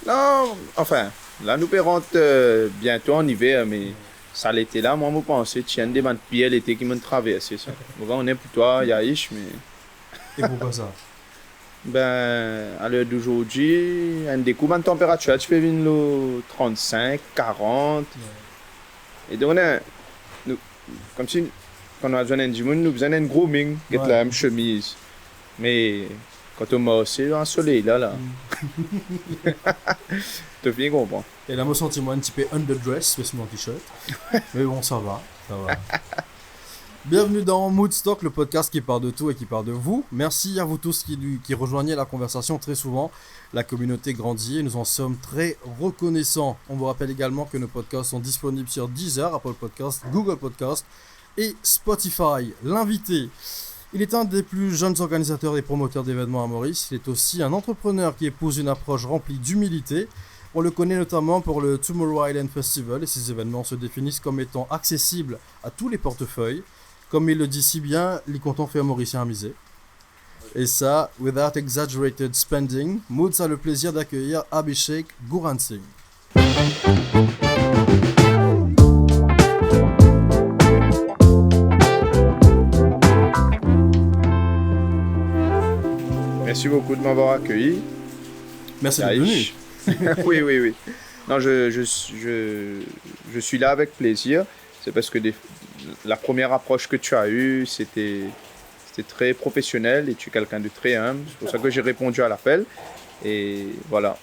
Non, enfin, là, nous payons bientôt en hiver, mais ça l'été là, moi, je pense, tiens, des bandes de pieds l'été qui m'ont traversé, ça. Bon, on est pour toi, il y a Ish, mais Et pourquoi ça? ben, à l'heure d'aujourd'hui, un découvre de température, tu peux venir le 35, 40, et donc, nous, comme si, quand on a besoin d'un Jimoun, nous besoin d'un grooming, qui est Ouais. la même chemise. Mais, quand on m'a aussi, un soleil là, tu bien comprendre. Et là, moi, sentiment un petit peu underdress, mais c'est mon t-shirt. Mais bon, ça va, ça va. Bienvenue dans Moodstock, le podcast qui parle de tout et qui parle de vous. Merci à vous tous qui rejoignez la conversation très souvent. La communauté grandit et nous en sommes très reconnaissants. On vous rappelle également que nos podcasts sont disponibles sur Deezer, Apple Podcasts, Google Podcasts et Spotify. L'invité, il est un des plus jeunes organisateurs et promoteurs d'événements à Maurice. Il est aussi un entrepreneur qui épouse une approche remplie d'humilité. On le connaît notamment pour le Tomorrow Island Festival et ces événements se définissent comme étant accessibles à tous les portefeuilles. Comme il le dit si bien, les comptons fait un Mauricien amusé. Et ça, without exaggerated spending, Moods a le plaisir d'accueillir Abhishek Guran Singh. Merci beaucoup de m'avoir accueilli. Merci d'être venu. Aïch. Oui, oui, oui. Non, je suis là avec plaisir. C'est parce que la première approche que tu as eue, c'était très professionnel et tu es quelqu'un de très humble. C'est pour ça que j'ai répondu à l'appel. Et voilà.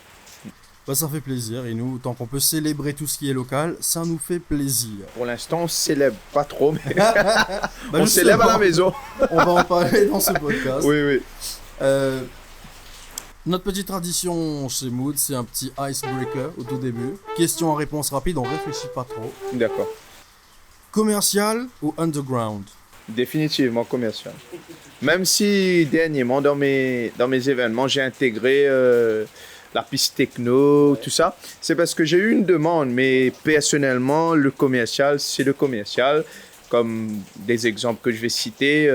Bah, ça fait plaisir et nous, tant qu'on peut célébrer tout ce qui est local, ça nous fait plaisir. Pour l'instant, on ne célèbre pas trop, mais Bah, on célèbre à la maison. On va en parler dans ce podcast. Oui, oui. Notre petite tradition chez Mood, c'est un petit icebreaker au tout début. Question à réponse rapide, on réfléchit pas trop. D'accord. Commercial ou underground? Définitivement commercial. Même si dernièrement, dans mes événements, j'ai intégré la piste techno, tout ça, c'est parce que j'ai eu une demande, mais personnellement, le commercial, c'est le commercial. Comme des exemples que je vais citer,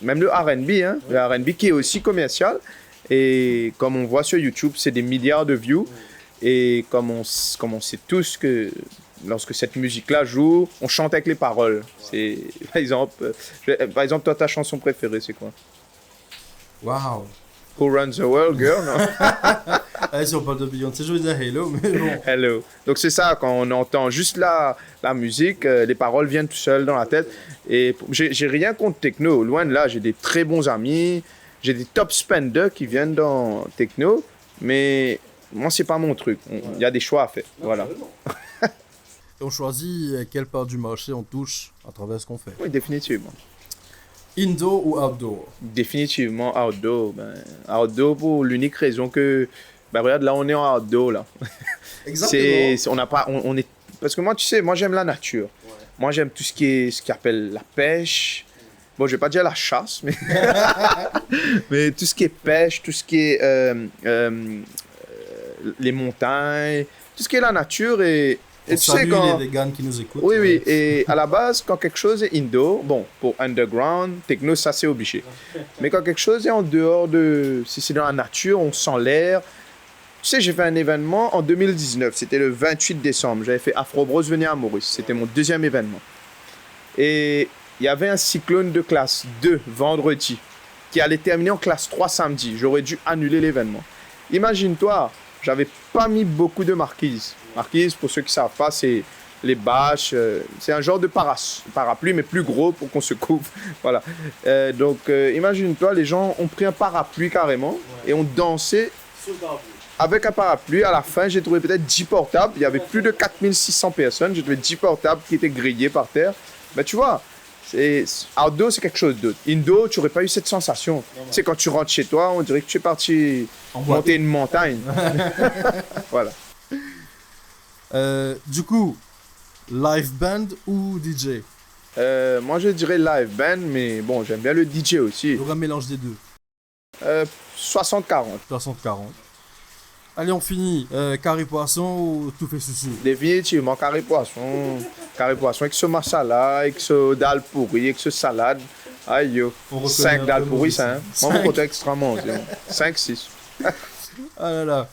même le R&B, hein, le R&B qui est aussi commercial. Et comme on voit sur YouTube, c'est des milliards de views. Et comme on sait tous que lorsque cette musique-là joue, on chante avec les paroles. C'est, par exemple, toi, ta chanson préférée, c'est quoi? Waouh! Who Runs the World, girl? Non? Allez, si on parle de Beyoncé, je veux dire Hello, mais bon. Hello. Donc c'est ça, quand on entend juste la musique, les paroles viennent tout seules dans la tête. Et j'ai rien contre techno, loin de là, j'ai des très bons amis, j'ai des top spenders qui viennent dans techno, mais moi c'est pas mon truc. Il y a des choix à faire, voilà. On choisit quelle part du marché on touche à travers ce qu'on fait. Oui, définitivement. Indoor ou outdoor? Définitivement outdoor. Ben, outdoor pour l'unique raison que, ben regarde, là on est en outdoor là. On n'a pas, on est, parce que moi tu sais, moi j'aime la nature. Moi j'aime tout ce qui appelle la pêche. Bon, je vais pas dire la chasse, mais mais tout ce qui est pêche, tout ce qui est les montagnes, tout ce qui est la nature et On tu sais salue quand. les vegans qui nous écoutent. Oui, oui. Et à la base, quand quelque chose est indoor, bon, pour underground, techno, ça c'est obligé. Mais quand quelque chose est en dehors de. Si c'est dans la nature, on sent l'air. Tu sais, j'ai fait un événement en 2019. C'était le 28 décembre. J'avais fait Afro Bros venir à Maurice. C'était mon deuxième événement. Et il y avait un cyclone de classe 2 vendredi qui allait terminer en classe 3 samedi. J'aurais dû annuler l'événement. Imagine-toi, j'avais pas mis beaucoup de marquises. Marquise, pour ceux qui ne savent pas, c'est les bâches. C'est un genre de parapluie, mais plus gros pour qu'on se couvre. Voilà. Donc, imagine-toi, les gens ont pris un parapluie carrément et ont dansé avec un parapluie. À la fin, j'ai trouvé peut-être 10 portables. Il y avait plus de 4600 personnes. J'ai trouvé 10 portables qui étaient grillés par terre. Mais tu vois, outdoor, c'est quelque chose d'autre. Indoor, tu n'aurais pas eu cette sensation. Tu sais, quand tu rentres chez toi, on dirait que tu es parti monter une montagne. Voilà. Du coup, live band ou DJ? Moi, je dirais live band, mais bon, j'aime bien le DJ aussi. Il y aura un mélange des deux. 60-40. 60-40. Allez, on finit. Carré poisson ou tout fait souci? Définitivement, carré poisson. Carré poisson avec ce masala, avec ce dalle pourri, avec ce salade. Aïe yo. 5 dalles pourries, ça. Hein. Moi, mon côté extrêmement. 5-6. Ah là là.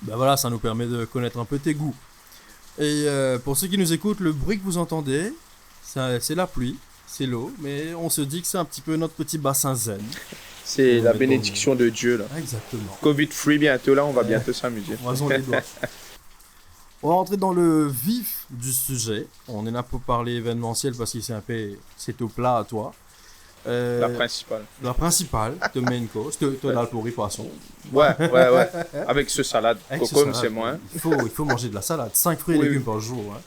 Ben voilà, ça nous permet de connaître un peu tes goûts. Et pour ceux qui nous écoutent, le bruit que vous entendez, c'est la pluie, c'est l'eau, mais on se dit que c'est un petit peu notre petit bassin zen. C'est On la met bénédiction de Dieu, là. Exactement. Covid-free bientôt, là, on va bientôt s'amuser. Croisons les doigts. On va rentrer dans le vif du sujet. On en a pour parler événementiel parce que c'est au plat à toi. La principale. La principale, de main course, de l'alpori poisson. Ouais. Avec ce salade, Avec ce cocom, salade, c'est moins. Il faut manger de la salade. 5 fruits et Oui, légumes oui. par jour. Hein.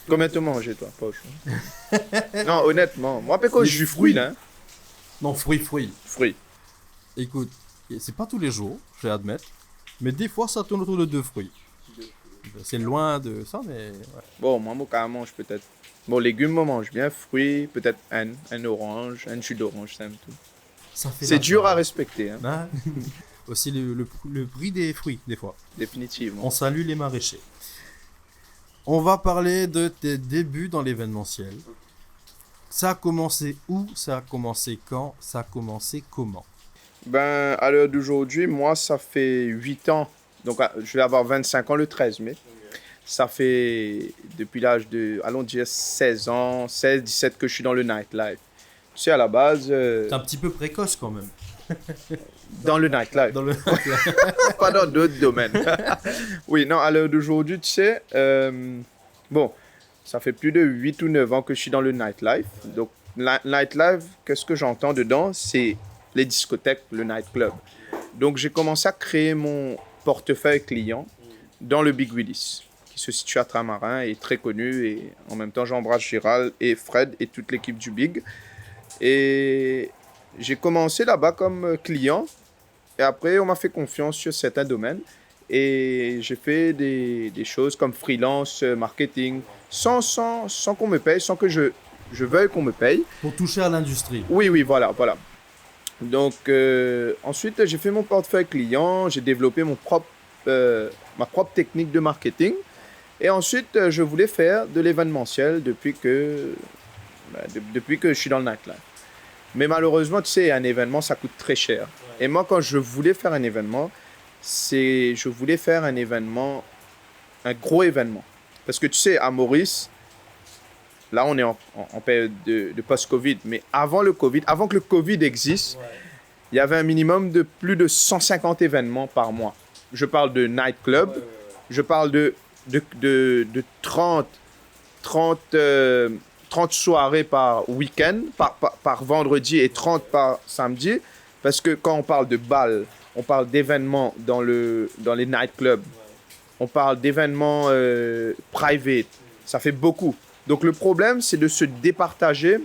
Combien tu manges, toi, poche? Non, honnêtement, moi, après, quand Les je suis fruit, là, hein, Non, fruits. fruit. Écoute, c'est pas tous les jours, je vais admettre. Mais des fois, ça tourne autour de 2 fruits. C'est loin de ça, mais... Ouais. Bon, moi, je mange peut-être. Bon, légumes, moi, mange bien. Fruits, peut-être un orange, un jus d'orange, c'est tout. Ça fait C'est la dur à salade. respecter, hein, Hein. Aussi le prix des fruits, des fois. définitivement. On salue les maraîchers. On va parler de tes débuts dans l'événementiel. Ça a commencé où? Ça a commencé quand? Ça a commencé comment? Ben, à l'heure d'aujourd'hui, moi, ça fait 8 ans. Donc, je vais avoir 25 ans le 13 mai. Ça fait depuis l'âge de, allons dire, 16 ans, 16, 17 que je suis dans le nightlife. Tu sais, à la base, C'est un petit peu précoce quand même. dans le nightlife, Dans le... pas dans d'autres domaines. Oui, non, à l'heure d'aujourd'hui, tu sais, bon, ça fait plus de 8 ou 9 ans que je suis dans le nightlife. Donc, nightlife, qu'est-ce que j'entends dedans? C'est les discothèques, le nightclub. Donc, j'ai commencé à créer mon portefeuille client dans le Big Willis, qui se situe à Tramarin et est très connu. Et en même temps, j'embrasse Gérald et Fred et toute l'équipe du Big. Et j'ai commencé là-bas comme client. Et après, on m'a fait confiance sur certains domaines. Et j'ai fait des choses comme freelance, marketing, sans qu'on me paye, sans que je veuille qu'on me paye. Pour toucher à l'industrie. Oui, voilà. Donc, ensuite, j'ai fait mon portefeuille client, j'ai développé ma propre technique de marketing. Et ensuite, je voulais faire de l'événementiel depuis que je suis dans le nightlife. Mais malheureusement, tu sais, un événement, ça coûte très cher. Et moi, quand je voulais faire un événement, je voulais faire un événement, un gros événement. Parce que tu sais, à Maurice, là, on est en période de post-Covid. Mais avant que le Covid existe, il y avait un minimum de plus de 150 événements par mois. Je parle de nightclub, je parle de 30 soirées par week-end, par vendredi et 30 par samedi. Parce que quand on parle de balles, on parle d'événements dans les nightclubs. On parle d'événements private. Ça fait beaucoup. Donc le problème, c'est de se départager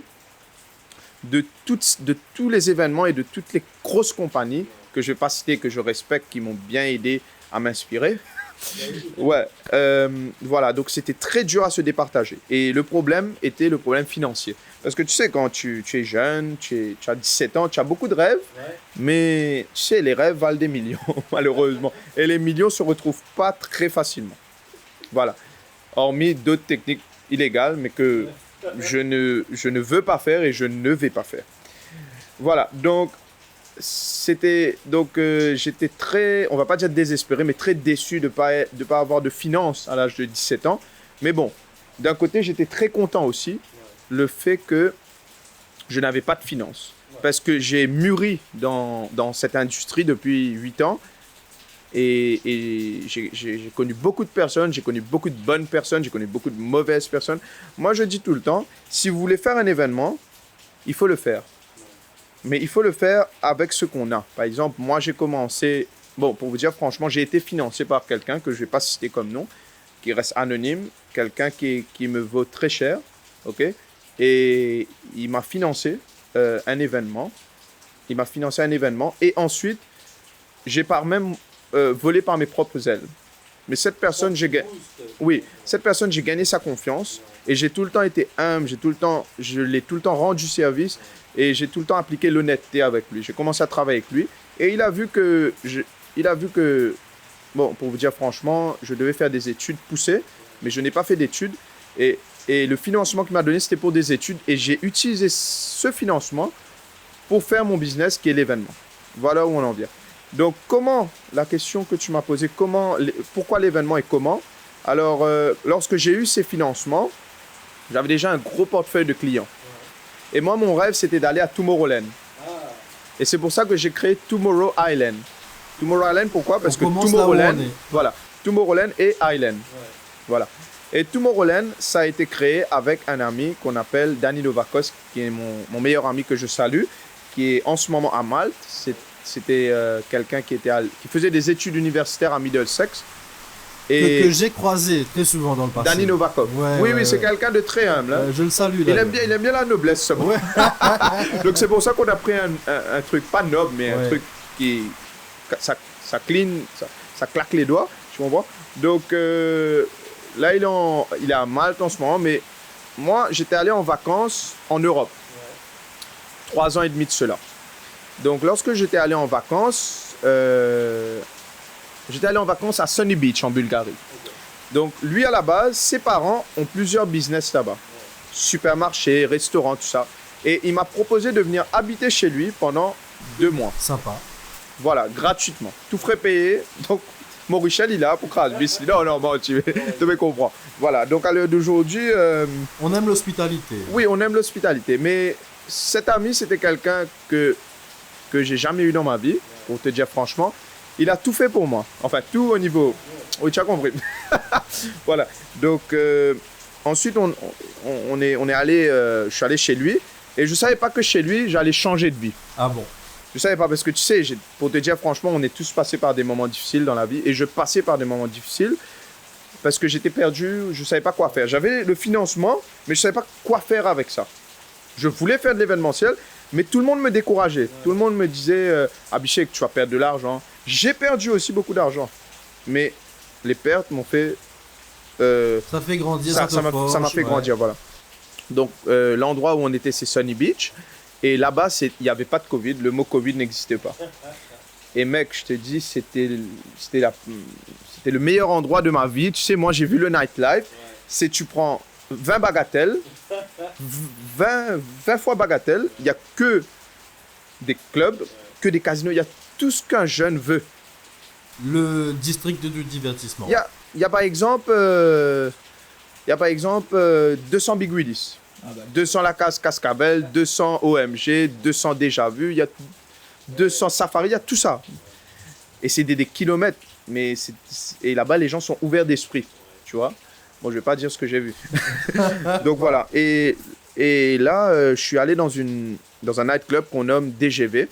de tous les événements et de toutes les grosses compagnies que je ne vais pas citer, que je respecte, qui m'ont bien aidé à m'inspirer. Ouais, voilà, donc c'était très dur à se départager. Et le problème était le problème financier. Parce que tu sais, quand tu es jeune, tu as 17 ans, tu as beaucoup de rêves, mais tu sais, les rêves valent des millions, malheureusement. Et les millions ne se retrouvent pas très facilement. Voilà. Hormis d'autres techniques illégales, mais que je ne veux pas faire et je ne vais pas faire. Voilà, donc j'étais très, on va pas dire désespéré, mais très déçu de pas avoir de finances à l'âge de 17 ans. Mais bon, d'un côté, j'étais très content aussi le fait que je n'avais pas de finances. Parce que j'ai mûri dans cette industrie depuis 8 ans. Et j'ai connu beaucoup de personnes, j'ai connu beaucoup de bonnes personnes, j'ai connu beaucoup de mauvaises personnes. Moi, je dis tout le temps, si vous voulez faire un événement, il faut le faire. Mais il faut le faire avec ce qu'on a. Par exemple, moi, j'ai commencé... Bon, pour vous dire franchement, j'ai été financé par quelqu'un que je ne vais pas citer comme nom, qui reste anonyme, quelqu'un qui me vaut très cher, ok? Et il m'a financé un événement. Il m'a financé un événement. Et ensuite, j'ai volé par mes propres ailes. Mais cette personne, j'ai gagné sa confiance. Et j'ai tout le temps été humble, je l'ai tout le temps rendu service. Et j'ai tout le temps appliqué l'honnêteté avec lui. J'ai commencé à travailler avec lui. Et il a vu que, bon, pour vous dire franchement, je devais faire des études poussées, mais je n'ai pas fait d'études. Et le financement qu'il m'a donné, c'était pour des études. Et j'ai utilisé ce financement pour faire mon business, qui est l'événement. Voilà où on en vient. Donc, la question que tu m'as posée, pourquoi l'événement et comment? Alors, lorsque j'ai eu ces financements, j'avais déjà un gros portefeuille de clients. Et moi, mon rêve, c'était d'aller à Tomorrowland. Et c'est pour ça que j'ai créé Tomorrow Island. Tomorrow Island, pourquoi? Parce que Tomorrowland et Island. Voilà. Et Tomorrowland, ça a été créé avec un ami qu'on appelle Danny Novakos, qui est mon meilleur ami que je salue, qui est en ce moment à Malte. C'était quelqu'un qui faisait des études universitaires à Middlesex. Et que j'ai croisé très souvent dans le passé. Danny Novakov. Oui, c'est quelqu'un de très humble. Hein. Je le salue. Il aime bien la noblesse, ce mot. Donc c'est pour ça qu'on a pris un truc, pas noble, mais un truc qui... Ça claque les doigts, tu comprends? Donc là, il est à Malte en ce moment, mais moi, j'étais allé en vacances en Europe. 3 ans et demi de cela. Donc lorsque j'étais allé en vacances... J'étais allé en vacances à Sunny Beach, en Bulgarie. Donc, lui, à la base, ses parents ont plusieurs business là-bas. Supermarché, restaurant, tout ça. Et il m'a proposé de venir habiter chez lui pendant 2 mois. Sympa. Voilà, gratuitement. Tout frais payé. Donc, Maurichel, il est là pour Crasbis. Non, bon, tu me comprends. Voilà, donc à l'heure d'aujourd'hui... on aime l'hospitalité. Oui, on aime l'hospitalité. Mais cet ami, c'était quelqu'un que j'ai jamais eu dans ma vie, pour te dire franchement. Il a tout fait pour moi. Enfin, tout au niveau... Oui, tu as compris. Voilà. Donc, ensuite, on est allé... je suis allé chez lui. Et je ne savais pas que chez lui, j'allais changer de vie. Ah bon? Je ne savais pas parce que, tu sais, pour te dire franchement, on est tous passés par des moments difficiles dans la vie. Et je passais par des moments difficiles parce que j'étais perdu. Je ne savais pas quoi faire. J'avais le financement, mais je ne savais pas quoi faire avec ça. Je voulais faire de l'événementiel, mais tout le monde me décourageait. Tout le monde me disait Abhishek, tu vas perdre de l'argent. J'ai perdu aussi beaucoup d'argent. Mais les pertes m'ont fait... ça fait grandir, ça m'a fait grandir, voilà. Donc, l'endroit où on était, c'est Sunny Beach. Et là-bas, il n'y avait pas de Covid. Le mot Covid n'existait pas. Et mec, je te dis, c'était le meilleur endroit de ma vie. Tu sais, moi, j'ai vu le nightlife. C'est tu prends 20 bagatelles, 20 fois bagatelle. Il n'y a que des clubs, que des casinos. Il y a tout ce qu'un jeune veut. Le district de divertissement. Il y a par exemple, 200 Big Willis, 200 La Cascabel, 200 OMG, 200 Déjà Vu, il y a 200 Safari, il y a tout ça. Et c'est des kilomètres. Et là-bas, les gens sont ouverts d'esprit, tu vois. Bon, je vais pas dire ce que j'ai vu. Donc voilà. Et là, je suis allé dans un nightclub qu'on nomme DGV.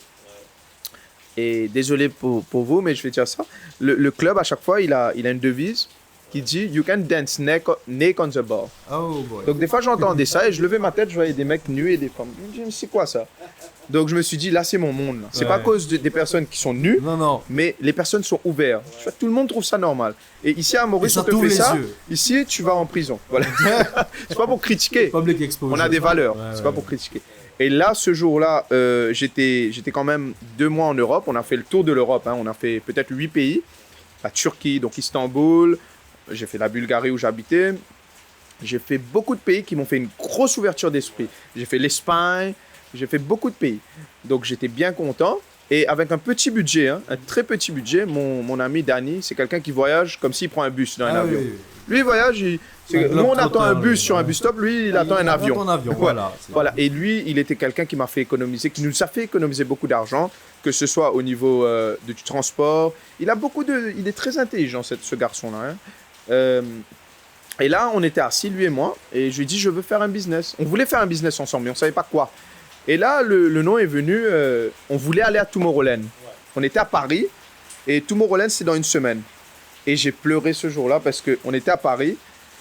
Et désolé pour vous, mais je vais dire ça. Le club, à chaque fois, il a une devise qui dit « You can dance naked on the bar ». Oh boy. Donc des fois, j'entendais ça et je levais ma tête, je voyais des mecs nus et des femmes. Je me dis « C'est quoi ça ?» Donc je me suis dit « Là, c'est mon monde. » C'est pas à cause des personnes qui sont nues, mais les personnes sont ouvertes. Tu vois, tout le monde trouve ça normal. Et ici, à Maurice, on te fait ça. Ici, tu vas en prison. Voilà. C'est pas pour critiquer. Public exposure. On a des valeurs. C'est pas pour critiquer. Et là, ce jour-là, j'étais quand même 2 mois en Europe. On a fait le tour de l'Europe. Hein. On a fait peut-être 8 pays. La Turquie, donc Istanbul. J'ai fait la Bulgarie où j'habitais. J'ai fait beaucoup de pays qui m'ont fait une grosse ouverture d'esprit. J'ai fait l'Espagne. J'ai fait beaucoup de pays. Donc, j'étais bien content. Et avec un petit budget, hein, un très petit budget, mon ami Danny, c'est quelqu'un qui voyage comme s'il prend un bus dans un avion. Oui. Lui, il voyage... Nous, on attend un bus sur un bus stop. Lui, il attend un avion. Voilà. Et lui, il était quelqu'un qui m'a fait économiser, qui nous a fait économiser beaucoup d'argent, que ce soit au niveau du transport. Il est très intelligent, ce garçon-là. Hein. Et là, on était assis, lui et moi, et je lui ai dit, je veux faire un business. On voulait faire un business ensemble, mais on ne savait pas quoi. Et là, le nom est venu, on voulait aller à Tomorrowland. On était à Paris, et Tomorrowland, c'est dans 1 semaine. Et j'ai pleuré ce jour-là parce qu'on était à Paris.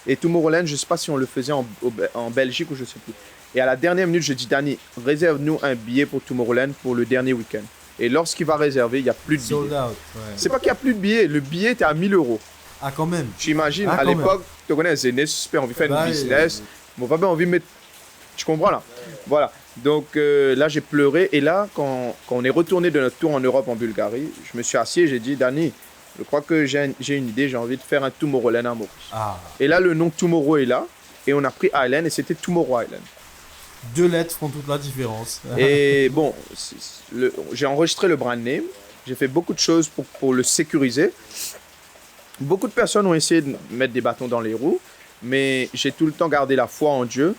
Et Tomorrowland, je ne sais pas si on le faisait en Belgique ou je ne sais plus. Et à la dernière minute, je dis, Danny, réserve-nous un billet pour Tomorrowland pour le dernier week-end. Et lorsqu'il va réserver, il n'y a plus de billets. Sold out, C'est pas qu'il n'y a plus de billets. Le billet était à 1 000 €. Ah, quand même. J'imagine, à l'époque, tu connais, Zéné, super envie de faire une business. Bon, pas bien envie de mettre... Tu comprends là? Voilà. Donc là, j'ai pleuré. Et là, quand on est retourné de notre tour en Europe, en Bulgarie, je me suis assis et j'ai dit, Danny, je crois que j'ai une idée, j'ai envie de faire un Tomorrowland à Maurice. Ah. Et là, le nom Tomorrow est là, et on a pris Island, et c'était Tomorrow Island. 2 lettres font toute la différence. Et bon, j'ai enregistré le brand name, J'ai fait beaucoup de choses pour le sécuriser. Beaucoup de personnes ont essayé de mettre des bâtons dans les roues, mais j'ai tout le temps gardé la foi en Dieu.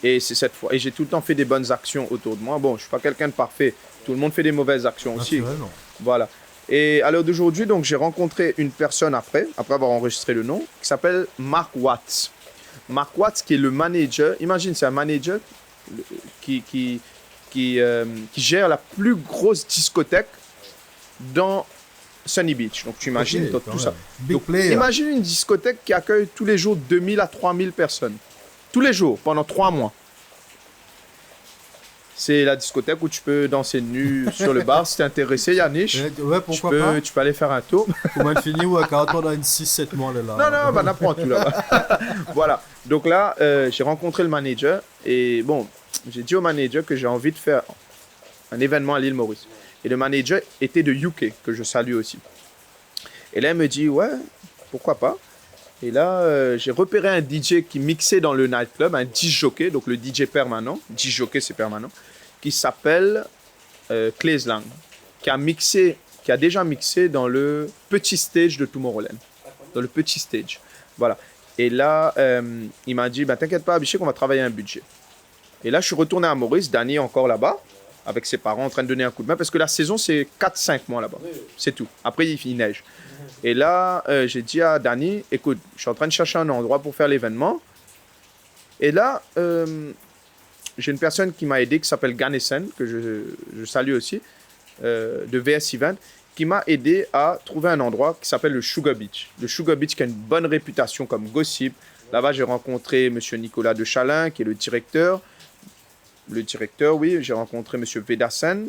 Et c'est cette fois. Et j'ai tout le temps fait des bonnes actions autour de moi. Bon, je suis pas quelqu'un de parfait. Tout le monde fait des mauvaises actions aussi. Voilà. Et à l'heure d'aujourd'hui, donc, j'ai rencontré une personne après avoir enregistré le nom, qui s'appelle Mark Watts. Mark Watts, qui est le manager. Imagine, c'est un manager qui gère la plus grosse discothèque dans Sunny Beach. Donc, tu imagines tout ça. Donc, imagine une discothèque qui accueille tous les jours 2000 à 3000 personnes. Tous les jours, pendant 3 mois. C'est la discothèque où tu peux danser nu sur le bar. Si t'es intéressé, Yannick, ouais, pourquoi pas. Tu peux aller faire un tour. Comment fini ou quand on a une 6-7 mois là. Non, bah n'apprends tout là-bas. Voilà. Donc là, j'ai rencontré le manager et bon, j'ai dit au manager que j'ai envie de faire un événement à l'île Maurice. Et le manager était de UK, que je salue aussi. Et là, il me dit, ouais, pourquoi pas. Et là, j'ai repéré un DJ qui mixait dans le nightclub, un DJ-jockey, donc le DJ permanent, DJ-jockey c'est permanent, qui s'appelle Claes Lang, qui a déjà mixé dans le petit stage de Tomorrowland. Dans le petit stage. Voilà. Et là, il m'a dit, t'inquiète pas, Abhishek, on va travailler un budget. Et là, je suis retourné à Maurice, Danny est encore là-bas, avec ses parents en train de donner un coup de main, parce que la saison, c'est 4-5 mois là-bas. C'est tout. Après, il neige. Et là, j'ai dit à Danny, écoute, je suis en train de chercher un endroit pour faire l'événement. Et là, j'ai une personne qui m'a aidé, qui s'appelle Ganessen, que je salue aussi, de VS Event, qui m'a aidé à trouver un endroit qui s'appelle le Sugar Beach. Le Sugar Beach qui a une bonne réputation comme gossip. Là-bas, j'ai rencontré M. Nicolas de Chalin, qui est le directeur. Oui, j'ai rencontré M. Vedasen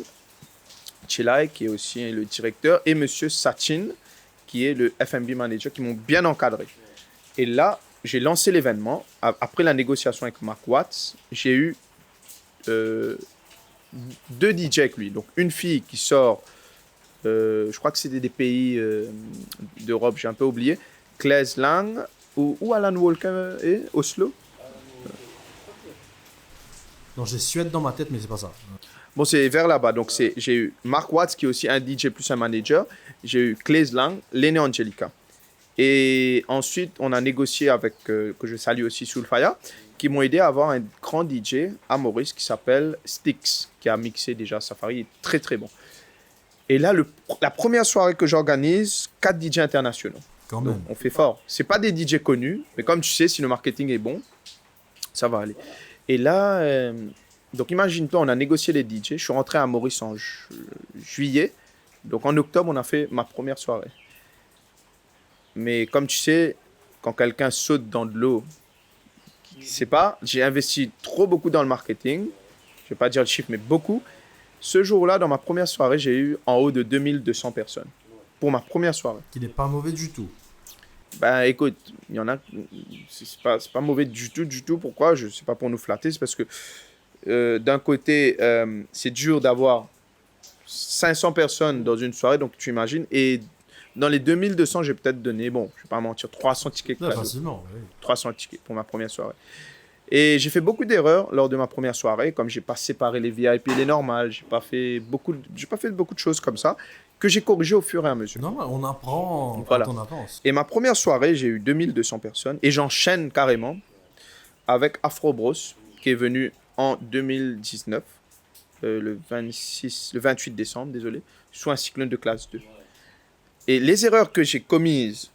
Chilai, qui est aussi le directeur, et M. Sachin, qui est le F&B manager, qui m'ont bien encadré. Et là, j'ai lancé l'événement. Après la négociation avec Mark Watts, j'ai eu 2 DJ avec lui. Donc, une fille qui sort, je crois que c'était des pays d'Europe, j'ai un peu oublié, Claes Lang, ou Alan Walker et Oslo. Non, j'ai Suède dans ma tête, mais c'est pas ça. Bon, c'est vers là-bas. Donc, j'ai eu Mark Watts, qui est aussi un DJ plus un manager. J'ai eu Claes Lang, Lene Angelica. Et ensuite, on a négocié avec, que je salue aussi, Soulfaya, qui m'ont aidé à avoir un grand DJ à Maurice qui s'appelle Styx, qui a mixé déjà Safari. Il est très, très bon. Et là, la première soirée que j'organise, 4 DJ internationaux. Quand même. Donc, on fait fort. Ce n'est pas des DJ connus, mais comme tu sais, si le marketing est bon, ça va aller. Et là, donc imagine-toi, on a négocié les DJ. Je suis rentré à Maurice en juillet. Donc en octobre, on a fait ma première soirée. Mais comme tu sais, quand quelqu'un saute dans de l'eau, j'ai investi beaucoup dans le marketing. Je ne vais pas dire le chiffre, mais beaucoup. Ce jour-là, dans ma première soirée, j'ai eu en haut de 2200 personnes. Pour ma première soirée. Qui n'est pas mauvais du tout. Écoute, il y en a, c'est pas mauvais du tout. Pourquoi? C'est pas pour nous flatter, c'est parce que d'un côté, c'est dur d'avoir 500 personnes dans une soirée, donc tu imagines. Et dans les 2200, j'ai peut-être donné, bon, je vais pas mentir, 300 tickets. Non, facilement, oui. 300 tickets pour ma première soirée. Et j'ai fait beaucoup d'erreurs lors de ma première soirée, comme j'ai pas séparé les VIP et les normales, j'ai pas fait beaucoup de choses comme ça, que j'ai corrigé au fur et à mesure. Non, on apprend quand on avance. Et ma première soirée, j'ai eu 2200 personnes, et j'enchaîne carrément avec Afro Bros, qui est venu en 2019, le 28 décembre, désolé, sous un cyclone de classe 2. Et les erreurs que j'ai commises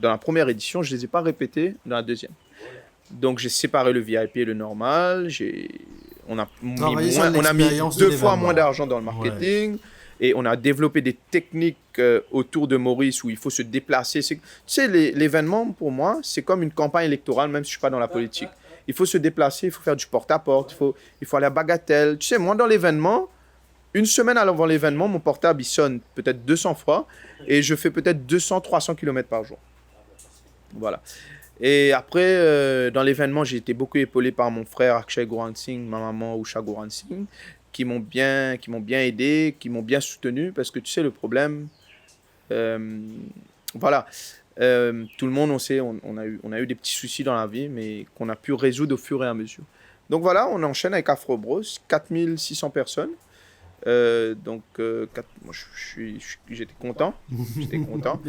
dans la première édition, je ne les ai pas répétées dans la deuxième. Donc, j'ai séparé le VIP et le normal. On a mis 2 fois moins d'argent dans le marketing. Ouais. Et on a développé des techniques autour de Maurice où il faut se déplacer. Tu sais, l'événement, pour moi, c'est comme une campagne électorale, même si je ne suis pas dans la politique. Il faut se déplacer, il faut faire du porte-à-porte, il faut aller à Bagatelle. Tu sais, moi, dans l'événement, une semaine avant l'événement, mon portable, il sonne peut-être 200 fois et je fais peut-être 200-300 km par jour. Voilà. Et après, dans l'événement, j'ai été beaucoup épaulé par mon frère Akshay Goran Singh, ma maman Usha Goran Singh, qui m'ont bien aidé, qui m'ont bien soutenu, parce que tu sais, le problème, voilà, tout le monde, on sait, on a eu des petits soucis dans la vie, mais qu'on a pu résoudre au fur et à mesure. Donc voilà, on enchaîne avec Afro Bros, 4600 personnes. Moi, j'étais content. J'étais content.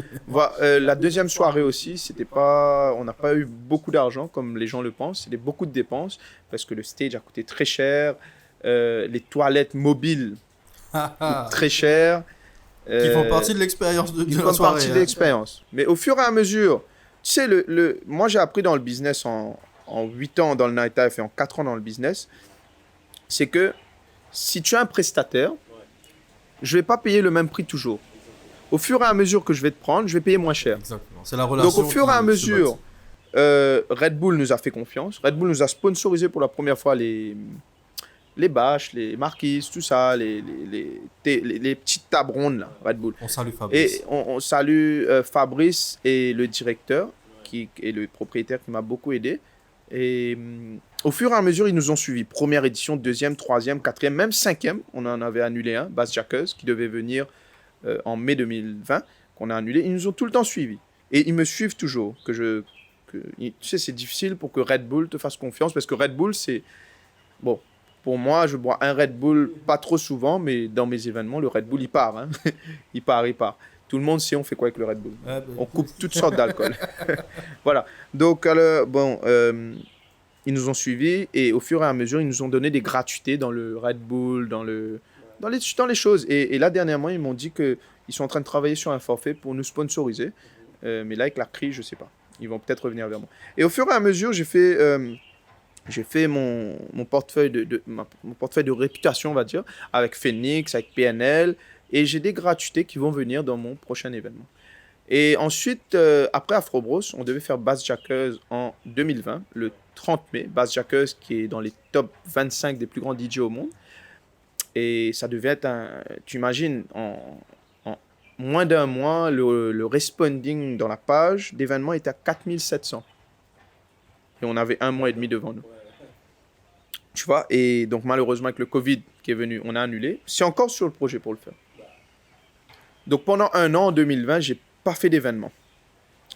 La deuxième soirée aussi, on n'a pas eu beaucoup d'argent comme les gens le pensent. C'était beaucoup de dépenses parce que le stage a coûté très cher. Les toilettes mobiles coûtent très cher. Qui font partie de l'expérience de la soirée. Qui font partie de l'expérience. Mais au fur et à mesure, tu sais, moi j'ai appris dans le business en 8 ans dans le nightlife et en 4 ans dans le business, c'est que si tu es un prestataire, je ne vais pas payer le même prix toujours. Au fur et à mesure que je vais te prendre, je vais payer moins cher. Exactement. C'est la relation. Donc, au fur et à mesure, Red Bull nous a fait confiance. Red Bull nous a sponsorisé pour la première fois les bâches, les marquises, tout ça, les petites tables rondes, là, Red Bull. On salue Fabrice. Et on salue Fabrice et le directeur, qui est le propriétaire qui m'a beaucoup aidé. Et au fur et à mesure, ils nous ont suivis. Première édition, deuxième, troisième, quatrième, même cinquième. On en avait annulé un, Bass Jackers, qui devait venir en mai 2020, qu'on a annulé. Ils nous ont tout le temps suivis. Et ils me suivent toujours. Tu sais, c'est difficile pour que Red Bull te fasse confiance, parce que Red Bull, c'est... Bon, pour moi, je bois un Red Bull pas trop souvent, mais dans mes événements, le Red Bull, il part. Hein. il part. Tout le monde sait on fait quoi avec le Red Bull. On coupe toutes sortes d'alcool. Voilà. Donc, ils nous ont suivis et au fur et à mesure, ils nous ont donné des gratuités dans le Red Bull, dans les choses. Et là, dernièrement, ils m'ont dit qu'ils sont en train de travailler sur un forfait pour nous sponsoriser. Mais là, avec la crise, je ne sais pas. Ils vont peut-être revenir vers moi. Et au fur et à mesure, j'ai fait mon portefeuille mon portefeuille de réputation, on va dire, avec Phoenix, avec PNL. Et j'ai des gratuités qui vont venir dans mon prochain événement. Et ensuite, après Afrobros, on devait faire Bass Jackers en 2020, le 30 mai. Bass Jackers qui est dans les top 25 des plus grands DJ au monde. Et ça devait être tu imagines, en moins d'un mois, le responding dans la page d'événement était à 4700. Et on avait 1 mois et demi devant nous. Tu vois, et donc malheureusement, avec le Covid qui est venu, on a annulé. C'est encore sur le projet pour le faire. Donc pendant 1 an, en 2020, j'ai pas fait d'événements.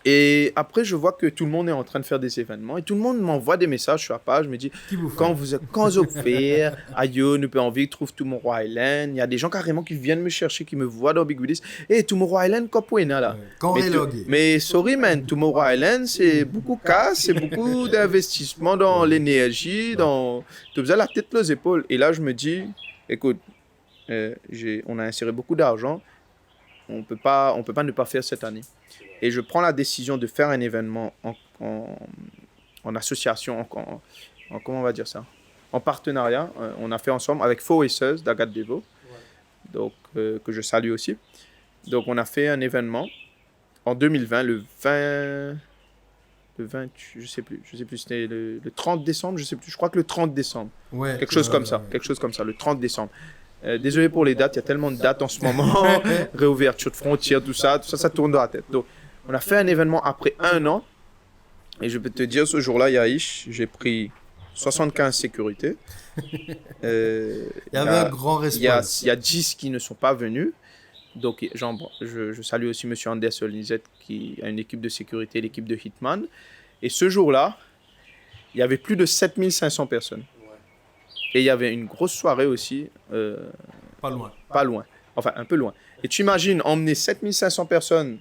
Et après, je vois que tout le monde est en train de faire des événements et tout le monde m'envoie des messages sur la page, me dit quand vous faites, aïe, nous peut envie, trouve Tomorrow Island. Il y a des gens carrément qui viennent me chercher, qui me voient dans Big Willis. Et Tomorrow Island, Kopouena là. Mais sorry man, Tomorrow Island, c'est beaucoup de casse, c'est beaucoup d'investissement dans l'énergie, tu as besoin de la tête aux épaules. Et là, je me dis, écoute, on a inséré beaucoup d'argent. On peut pas ne pas faire cette année. Et je prends la décision de faire un événement en association, comment on va dire ça, en partenariat. On a fait ensemble avec Four Racers d'Agathe Devo, donc, que je salue aussi. Donc, on a fait un événement en 2020, le 20, je sais plus, c'était le 30 décembre, je sais plus, je crois que le 30 décembre. Ouais, quelque chose comme ça, le 30 décembre. Désolé pour les dates, il y a tellement de dates en ce moment, réouverture de frontières, tout ça, ça tourne dans la tête. Donc, on a fait un événement après 1 an, et je peux te dire, ce jour-là, Yaïch, j'ai pris 75 sécurités. Il y avait un grand respect. Il y a 10 qui ne sont pas venus. Donc, je salue aussi M. Anders Olnizet, qui a une équipe de sécurité, l'équipe de Hitman. Et ce jour-là, il y avait plus de 7500 personnes. Et il y avait une grosse soirée aussi. Pas loin. Pas loin. Enfin, un peu loin. Et tu imagines emmener 7500 personnes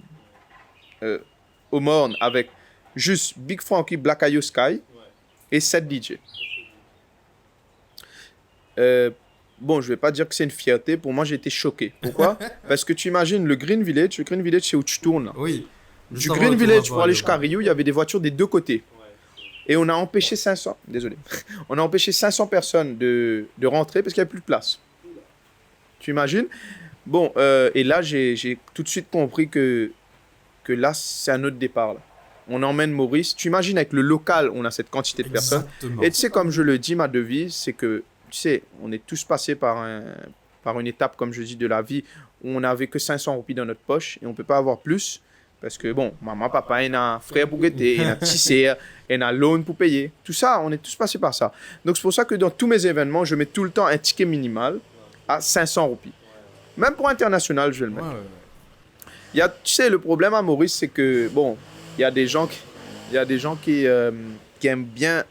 au Morne avec juste Big Frankie, Black Eye Sky et 7 DJ. Bon, je ne vais pas dire que c'est une fierté. Pour moi, j'ai été choqué. Pourquoi? Parce que tu imagines le Green Village, c'est où tu tournes. Là. Oui. Du Green Village pour aller jusqu'à Rio, il y avait des voitures des deux côtés. Et on a empêché 500, désolé, on a empêché 500 personnes de rentrer parce qu'il n'y avait plus de place. Tu imagines? Bon, et là, j'ai tout de suite compris que là, c'est un autre départ. Là. On emmène Maurice. Tu imagines, avec le local, on a cette quantité de personnes. Et tu sais, comme je le dis, ma devise, c'est que, tu sais, on est tous passés par une étape, comme je dis, de la vie, où on n'avait que 500 roupies dans notre poche et on ne peut pas avoir plus. Parce que, bon, maman, papa, il a un frère pour guetter, il a un petit sœur, il a un loan pour payer. Tout ça, on est tous passés par ça. Donc, c'est pour ça que dans tous mes événements, je mets tout le temps un ticket minimal à 500 roupies. Même pour international, je vais le mettre. Tu sais, le problème à Maurice, c'est que, bon, il y a des gens qui aiment bien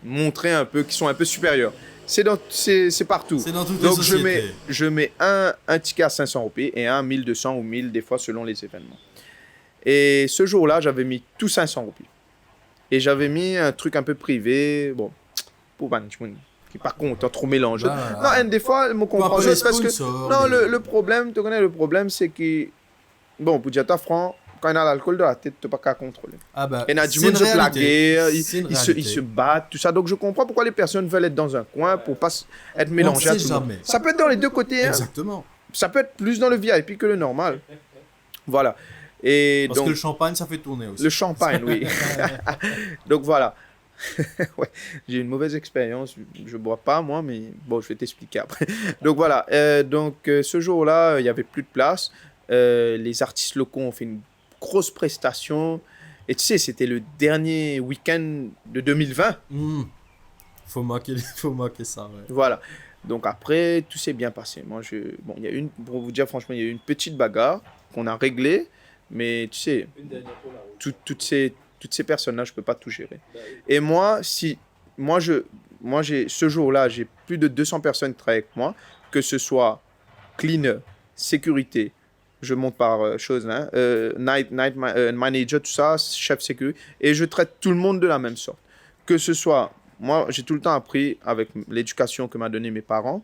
montrer un peu, qui sont un peu supérieurs. C'est partout. C'est dans toutes les Donc sociétés. je mets un ticket à 500 roupies et un 1200 ou 1000 des fois selon les événements. Et ce jour-là, j'avais mis tout 500 roupies. Et j'avais mis un truc un peu privé, bon, pour Banjmoun, qui par contre, trop mélange. Voilà. Non, des fois, je comprends appeler juste parce que... sponsor, Non, mais- le problème, tu connais le problème, c'est que... Bon, pour dire ta franc, quand il a l'alcool dans la tête, tu n'as pas qu'à contrôler. Ah bah, Et c'est une se réalité. plaguer, C'est une ils réalité. se battent, tout ça. Donc je comprends pourquoi les personnes veulent être dans un coin pour pas être mélangées à sait tout le monde. jamais. Ça peut être dans les deux côtés. Hein. Exactement. Ça peut être plus dans le VIP que le normal. Voilà. Et Parce donc, que le champagne, ça fait tourner aussi. le champagne, oui. Donc voilà. Ouais, j'ai une mauvaise expérience. Je bois pas, moi, mais bon, je vais t'expliquer après. Donc voilà. Ce jour-là, il n'y avait plus de place. Les artistes locaux ont fait une grosse prestation. Et tu sais, c'était le dernier week-end de 2020. Faut marquer ça, ouais. Voilà. Donc après, tout s'est bien passé. Bon, il y a pour vous dire franchement, il y a eu une petite bagarre qu'on a réglée. Mais tu sais, toutes ces personnes-là, je ne peux pas tout gérer. Et moi, ce jour-là, j'ai plus de 200 personnes qui travaillent avec moi, que ce soit cleaner, sécurité, je monte par chose, hein, manager, tout ça, chef sécurité, et je traite tout le monde de la même sorte. Que ce soit, moi, j'ai tout le temps appris avec l'éducation que m'ont donné mes parents,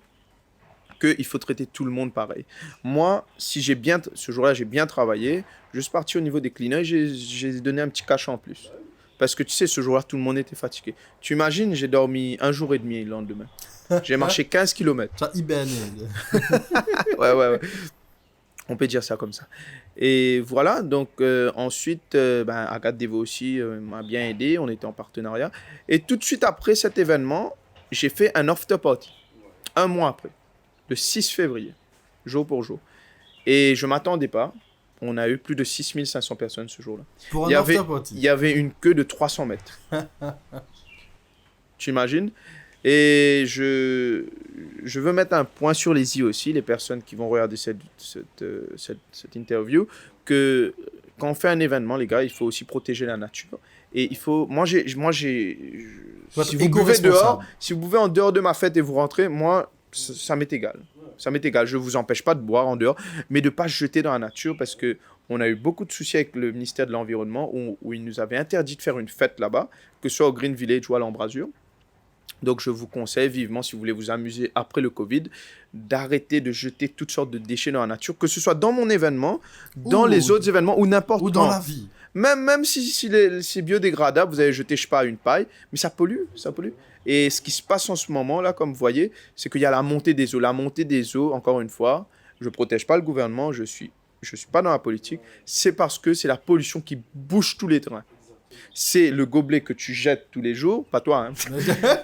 qu'il faut traiter tout le monde pareil. Moi, ce jour-là, j'ai bien travaillé, je suis parti au niveau des cleaners et j'ai donné un petit cachet en plus. Parce que tu sais, ce jour-là, tout le monde était fatigué. Tu imagines, j'ai dormi 1 jour et demi le lendemain. J'ai marché 15 km. Ça hiberné. Ouais. On peut dire ça comme ça. Et voilà, donc ensuite, Agathe Devo aussi m'a bien aidé, on était en partenariat. Et tout de suite après cet événement, j'ai fait un after party. 1 mois après. Le 6 février, jour pour jour. Et je ne m'attendais pas. On a eu plus de 6500 personnes ce jour-là. Pour un Il after party. y avait une queue de 300 mètres. Tu imagines? Et je veux mettre un point sur les i aussi, les personnes qui vont regarder cette interview, que quand on fait un événement, les gars, il faut aussi protéger la nature. Et il faut... Si vous buvez en dehors de ma fête et vous rentrez, moi... ça m'est égal. Ça m'est égal. Je ne vous empêche pas de boire en dehors, mais de ne pas se jeter dans la nature parce qu'on a eu beaucoup de soucis avec le ministère de l'Environnement où ils nous avaient interdit de faire une fête là-bas, que ce soit au Green Village ou à l'Embrasure. Donc, je vous conseille vivement, si vous voulez vous amuser après le Covid, d'arrêter de jeter toutes sortes de déchets dans la nature, que ce soit dans mon événement, dans les autres événements ou n'importe où. Ou dans la vie. Même si c'est biodégradable, vous allez jeter, je sais pas, une paille, mais ça pollue, ça pollue. Et ce qui se passe en ce moment, là, comme vous voyez, c'est qu'il y a la montée des eaux. La montée des eaux, encore une fois, je ne protège pas le gouvernement, je suis pas dans la politique, c'est parce que c'est la pollution qui bouche tous les terrains. C'est le gobelet que tu jettes tous les jours, pas toi, hein.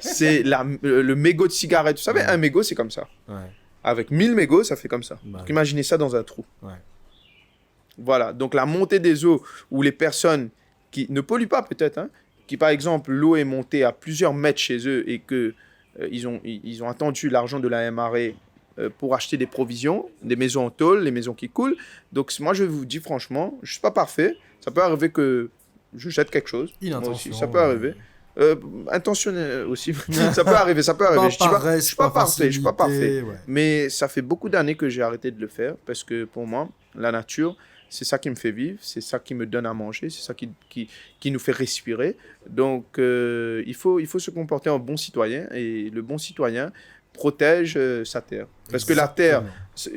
C'est le mégot de cigarette. Vous savez, un mégot, c'est comme ça. Ouais. Avec 1000 mégots, ça fait comme ça. Ouais. Donc, imaginez ça dans un trou. Ouais. Voilà, donc la montée des eaux où les personnes qui ne polluent pas peut-être, hein, qui par exemple l'eau est montée à plusieurs mètres chez eux et que ils ont attendu l'argent de la MRE pour acheter des provisions, des maisons en tôle, les maisons qui coulent. Donc moi je vous dis franchement, je suis pas parfait, ça peut arriver que je jette quelque chose. Moi aussi, ça peut arriver. Intentionnel aussi, ça peut arriver. Je suis pas parfait. Ouais. Mais ça fait beaucoup d'années que j'ai arrêté de le faire parce que pour moi, la nature, c'est ça qui me fait vivre, c'est ça qui me donne à manger, c'est ça qui nous fait respirer. Donc, il faut se comporter en bon citoyen et le bon citoyen protège sa terre. Parce que la terre,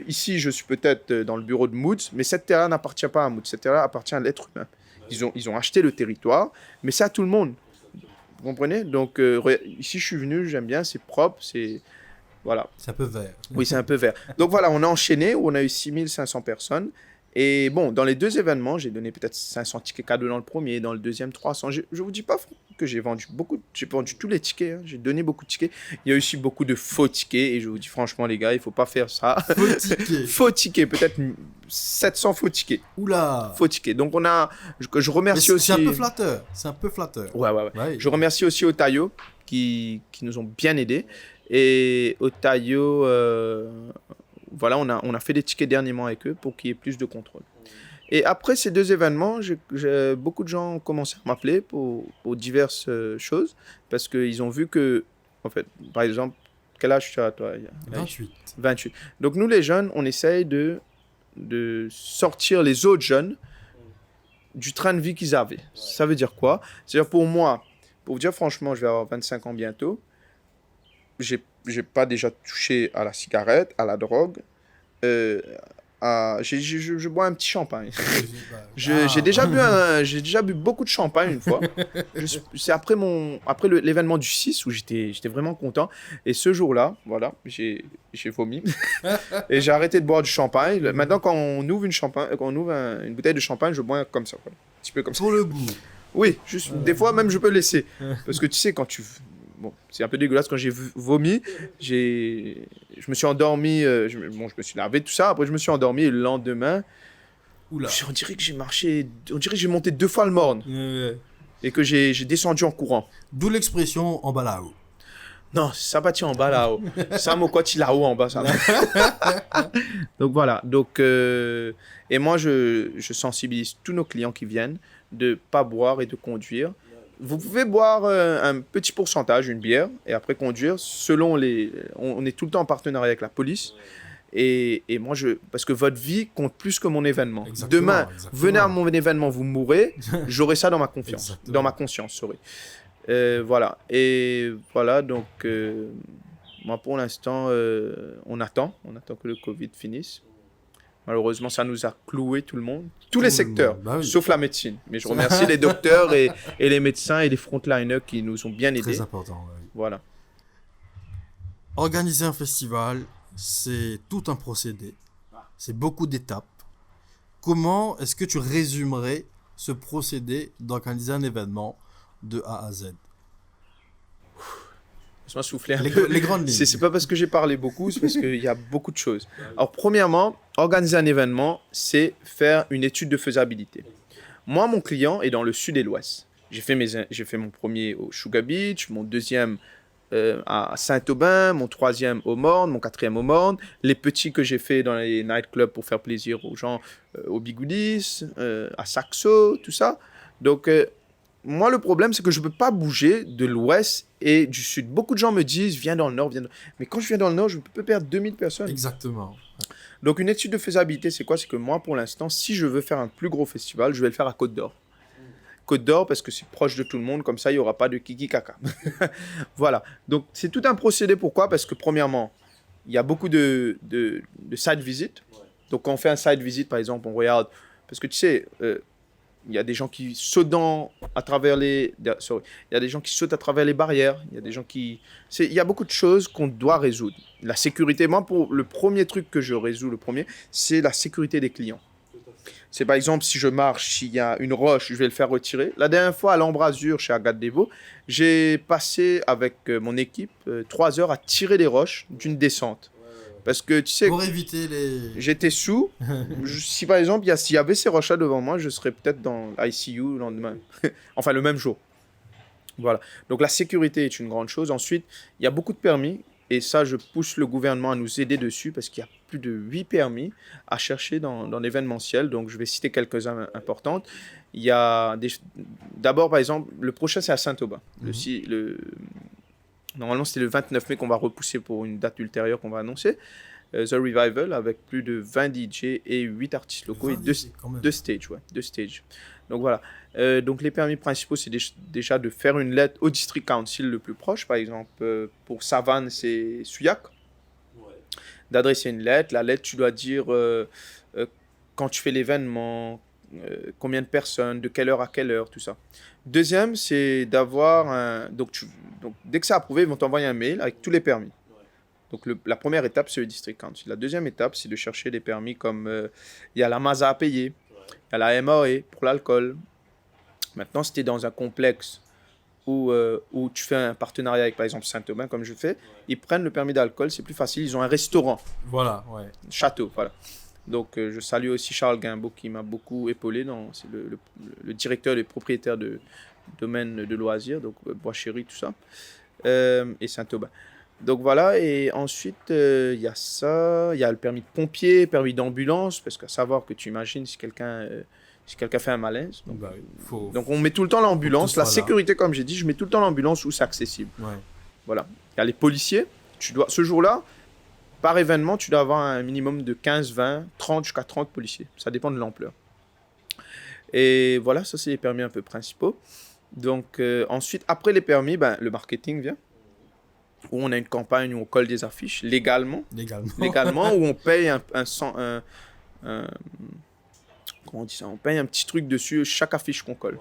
ici, je suis peut-être dans le bureau de Moods, mais cette terre n'appartient pas à Moods, cette terre appartient à l'être humain. Ils ont acheté le territoire, mais c'est à tout le monde. Vous comprenez? Donc, ici, je suis venu, j'aime bien, c'est propre, c'est... Voilà. C'est un peu vert. Oui, c'est un peu vert. Donc voilà, on a enchaîné, on a eu 6500 personnes. Et bon, dans les 2 événements, j'ai donné peut-être 500 tickets cadeaux dans le premier, dans le deuxième 300. Je ne vous dis pas que j'ai vendu tous les tickets, hein. J'ai donné beaucoup de tickets. Il y a aussi beaucoup de faux tickets et je vous dis franchement les gars, il ne faut pas faire ça. Faux tickets. Faux tickets, peut-être 700 faux tickets. Oula. Faux tickets. Donc je remercie aussi... C'est un peu flatteur. Ouais. Je remercie aussi Otayo qui nous ont bien aidés. Et Otayo... Voilà, on a fait des tickets dernièrement avec eux pour qu'il y ait plus de contrôle. Et après ces 2 événements, beaucoup de gens ont commencé à m'appeler pour diverses choses parce qu'ils ont vu que, en fait, par exemple, quel âge tu as, toi? 28. 28. Donc, nous, les jeunes, on essaye de sortir les autres jeunes du train de vie qu'ils avaient. Ça veut dire quoi? C'est-à-dire, pour moi, pour vous dire franchement, je vais avoir 25 ans bientôt, j'ai pas déjà touché à la cigarette, à la drogue, je bois un petit champagne. J'ai déjà bu beaucoup de champagne une fois. C'est après l'événement du 6 où j'étais vraiment content. Et ce jour-là, voilà, j'ai vomi. Et j'ai arrêté de boire du champagne. Maintenant, quand on ouvre une bouteille de champagne, je bois comme ça. Voilà. Un petit peu comme ça. Pour le goût. Oui, juste, des fois même je peux laisser. Parce que tu sais, quand tu... Bon, c'est un peu dégueulasse quand j'ai vomi. Je me suis endormi. Je me suis lavé, tout ça. Après, je me suis endormi. Et le lendemain, Oula. on dirait que j'ai marché. On dirait que j'ai monté 2 fois le morne. Et que j'ai descendu en courant. D'où l'expression en bas là-haut. Non, ça bâtit en bas là-haut. Ça m'a quoi là-haut en bas. Ça. Donc voilà. Donc, et moi, je sensibilise tous nos clients qui viennent de ne pas boire et de conduire. Vous pouvez boire un petit pourcentage, une bière, et après conduire selon les... On est tout le temps en partenariat avec la police. Et moi, parce que votre vie compte plus que mon événement. Exactement, Demain, exactement. venez à mon événement, vous mourrez, j'aurai ça dans ma confiance. Exactement. Dans ma conscience, sorry. Voilà. Et voilà, donc, moi, pour l'instant, on attend que le Covid finisse. Malheureusement, ça nous a cloué tout le monde. Tous les secteurs, bah oui. sauf la médecine. Mais je remercie les docteurs et les médecins et les frontliners qui nous ont bien aidés. Très important. Oui. Voilà. Organiser un festival, c'est tout un procédé. C'est beaucoup d'étapes. Comment est-ce que tu résumerais ce procédé d'organiser un événement de A à Z? Laisse-moi souffler un peu. Les grandes lignes. C'est pas parce que j'ai parlé beaucoup, c'est parce qu'il y a beaucoup de choses. Alors, premièrement, organiser un événement, c'est faire une étude de faisabilité. Moi, mon client est dans le sud et l'ouest. J'ai fait mon premier au Sugar Beach, mon deuxième à Saint-Aubin, mon troisième au Morne, mon quatrième au Morne, les petits que j'ai fait dans les nightclubs pour faire plaisir aux gens, au Bigoudis, à Saxo, tout ça. Donc, moi, le problème, c'est que je ne peux pas bouger de l'ouest et du sud. Beaucoup de gens me disent, viens dans le nord, Mais quand je viens dans le nord, je peux perdre 2000 personnes. Exactement. Donc, une étude de faisabilité, c'est quoi? C'est que moi, pour l'instant, si je veux faire un plus gros festival, je vais le faire à Côte-d'Or. Côte-d'Or, parce que c'est proche de tout le monde, comme ça, il n'y aura pas de kiki caca. Voilà. Donc, c'est tout un procédé. Pourquoi? Parce que, premièrement, il y a beaucoup de site visits. Donc, quand on fait un site visit, par exemple, on regarde... Parce que, tu sais... il y a des gens qui sautent à travers les... Sorry. Il y a des gens qui sautent à travers les barrières. Il y a des gens qui... Il y a beaucoup de choses qu'on doit résoudre. La sécurité, moi, pour le premier truc que je résous, c'est la sécurité des clients. C'est par exemple, si je marche, s'il y a une roche, je vais le faire retirer. La dernière fois, à l'Embrasure, chez Agathe Devo, j'ai passé avec mon équipe 3 heures à tirer les roches d'une descente. Parce que, tu sais... Pour éviter les... J'étais sous. Si par exemple, s'il y avait ces roches-là devant moi, je serais peut-être dans l'ICU le lendemain. Enfin, le même jour. Voilà. Donc, la sécurité est une grande chose. Ensuite, il y a beaucoup de permis. Et ça, je pousse le gouvernement à nous aider dessus parce qu'il y a plus de 8 permis à chercher dans l'événementiel. Donc, je vais citer quelques-uns importantes. Il y a d'abord, par exemple, le prochain, c'est à Saint-Aubin. Normalement, c'était le 29 mai qu'on va repousser pour une date ultérieure qu'on va annoncer. The Revival, avec plus de 20 DJ et 8 artistes locaux et 2 stages. Ouais, 2 stages. Donc voilà. Donc les permis principaux, c'est déjà de faire une lettre au District Council le plus proche. Par exemple, pour Savane, c'est Souillac. Ouais. D'adresser une lettre. La lettre, tu dois dire quand tu fais l'événement, combien de personnes, de quelle heure à quelle heure, tout ça. Deuxième, c'est d'avoir un... Donc, dès que c'est approuvé, ils vont t'envoyer un mail avec tous les permis. Donc, la première étape, c'est le District Council. La deuxième étape, c'est de chercher des permis comme... Il y a la MASA à payer, il y a la MAE pour l'alcool. Maintenant, si tu es dans un complexe où tu fais un partenariat avec, par exemple, Saint-Aubin, comme je fais, ils prennent le permis d'alcool, c'est plus facile. Ils ont un restaurant. Voilà, ouais. Château, voilà. Donc, je salue aussi Charles Guimbaud qui m'a beaucoup épaulé. C'est le directeur et propriétaire de domaine de loisirs, donc Bois Chéri, tout ça, et Saint-Aubin. Donc voilà, et ensuite, il y a ça, il y a le permis de pompier, permis d'ambulance, parce qu'à savoir que tu imagines si quelqu'un fait un malaise. Donc, donc on met tout le temps l'ambulance. La sécurité, comme j'ai dit, je mets tout le temps l'ambulance où c'est accessible. Ouais. Voilà. Il y a les policiers. Ce jour-là, par événement, tu dois avoir un minimum de 15, 20, 30 jusqu'à 30 policiers. Ça dépend de l'ampleur. Et voilà, ça c'est les permis un peu principaux. Donc ensuite, après les permis, le marketing vient. Où on a une campagne où on colle des affiches légalement, où on paye comment on dit ça, on paye un petit truc dessus chaque affiche qu'on colle.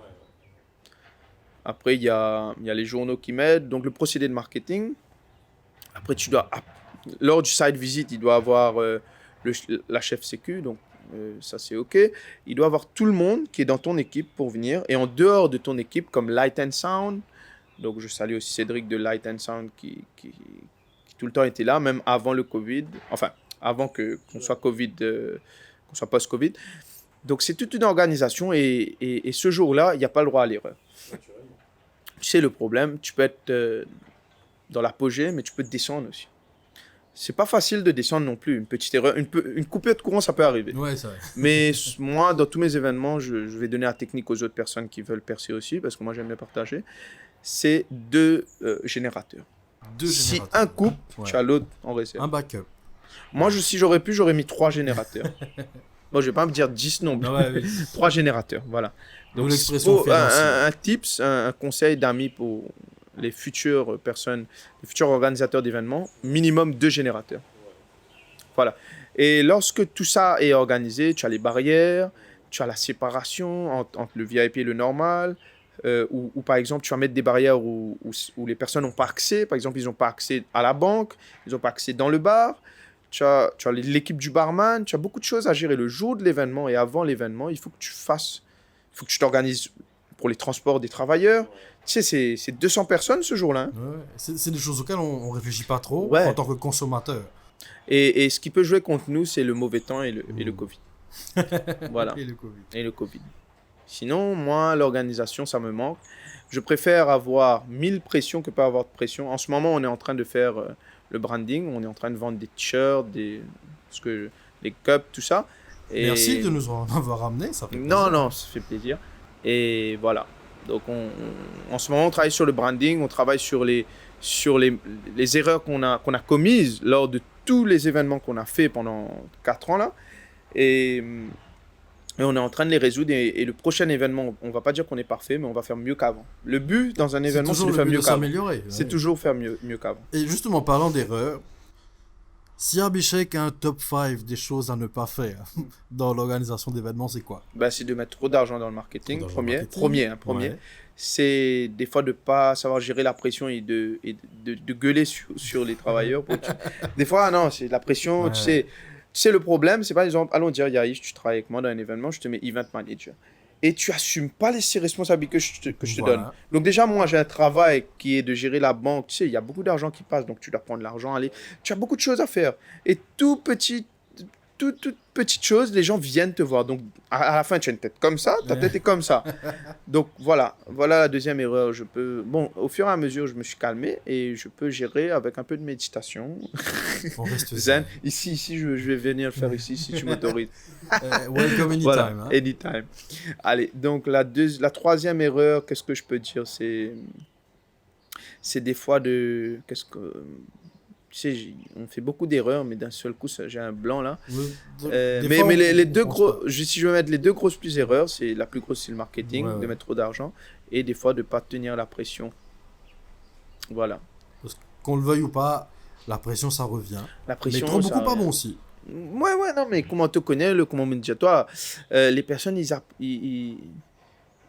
Après, il y a les journaux qui m'aident, donc le procédé de marketing. Après, lors du site visit, il doit avoir la chef sécu, donc ça c'est OK. Il doit avoir tout le monde qui est dans ton équipe pour venir, et en dehors de ton équipe, comme Light and Sound. Donc, je salue aussi Cédric de Light and Sound qui tout le temps était là, même avant le Covid. Enfin, avant qu'on soit Covid, qu'on soit post-Covid. Donc, c'est toute une organisation et ce jour-là, il n'y a pas le droit à l'erreur. Tu sais, le problème, tu peux être dans l'apogée, mais tu peux te descendre aussi. C'est pas facile de descendre non plus. Une petite erreur, une coupure de courant, ça peut arriver. Ouais, c'est vrai. Mais moi, dans tous mes événements, je vais donner la technique aux autres personnes qui veulent percer aussi, parce que moi, j'aime bien partager. C'est 2 générateurs. Si un coupe, tu as l'autre en réserve. Un backup. Moi, si j'aurais pu, j'aurais mis 3 générateurs. Bon, je vais pas me dire 10 non plus. 3 générateurs, voilà. Donc, un tips, un conseil d'amis pour les futures personnes, les futurs organisateurs d'événements, minimum 2 générateurs. Voilà. Et lorsque tout ça est organisé, tu as les barrières, tu as la séparation entre le VIP et le normal, ou par exemple, tu vas mettre des barrières où les personnes n'ont pas accès. Par exemple, ils n'ont pas accès à la banque, ils n'ont pas accès dans le bar. Tu as l'équipe du barman, tu as beaucoup de choses à gérer le jour de l'événement et avant l'événement. Il faut que tu t'organises pour les transports des travailleurs. Tu sais, c'est 200 personnes ce jour-là. Hein. Ouais, c'est des choses auxquelles on ne réfléchit pas trop en tant que consommateur. Et ce qui peut jouer contre nous, c'est le mauvais temps et le Covid. Voilà. Et le Covid. Sinon, moi, l'organisation, ça me manque. Je préfère avoir 1000 pressions que pas avoir de pression. En ce moment, on est en train de faire le branding. On est en train de vendre des t-shirts, des cups, tout ça. Et merci de nous en avoir ramené. Ça fait plaisir. Non, ça fait plaisir. Et voilà. Donc, en ce moment, on travaille sur le branding. On travaille sur les erreurs qu'on a commises lors de tous les événements qu'on a fait pendant 4 ans là. Et on est en train de les résoudre. Et le prochain événement, on ne va pas dire qu'on est parfait, mais on va faire mieux qu'avant. Le but dans un événement, c'est de faire mieux qu'avant. C'est toujours faire mieux qu'avant. Et justement, parlant d'erreurs, si Abhishek a un top 5 des choses à ne pas faire dans l'organisation d'événements, c'est quoi? C'est de mettre trop d'argent dans le marketing, premier. Ouais. C'est des fois de ne pas savoir gérer la pression et de gueuler sur les travailleurs. Des fois, non, c'est la pression, ouais. Tu sais, le problème, c'est par exemple, allons dire, Yaïch, tu travailles avec moi dans un événement, je te mets event manager. Et tu n'assumes pas ces responsabilités que je te donne. Donc déjà, moi, j'ai un travail qui est de gérer la banque. Tu sais, il y a beaucoup d'argent qui passe, donc tu dois prendre l'argent, aller. Tu as beaucoup de choses à faire. Et toute petite chose, les gens viennent te voir. Donc, à la fin, tu as une tête comme ça, ta tête est comme ça. Donc, voilà la deuxième erreur. Au fur et à mesure, je me suis calmé et je peux gérer avec un peu de méditation. On reste zen. Ici, je vais venir le faire ici, si tu m'autorises. Welcome anytime. Voilà, anytime. Allez, donc la troisième erreur, qu'est-ce que je peux dire? C'est des fois de... Tu sais, on fait beaucoup d'erreurs, mais d'un seul coup, j'ai un blanc là. Mais les deux gros, si je veux mettre les 2 grosses plus erreurs, la plus grosse, c'est le marketing, de mettre trop d'argent, et des fois de ne pas tenir la pression. Voilà. Parce qu'on le veuille ou pas, la pression, ça revient. La pression, mais trop beaucoup, pas bon aussi. Ouais, non, mais comment on te connaît, comment on me dit, toi, les personnes,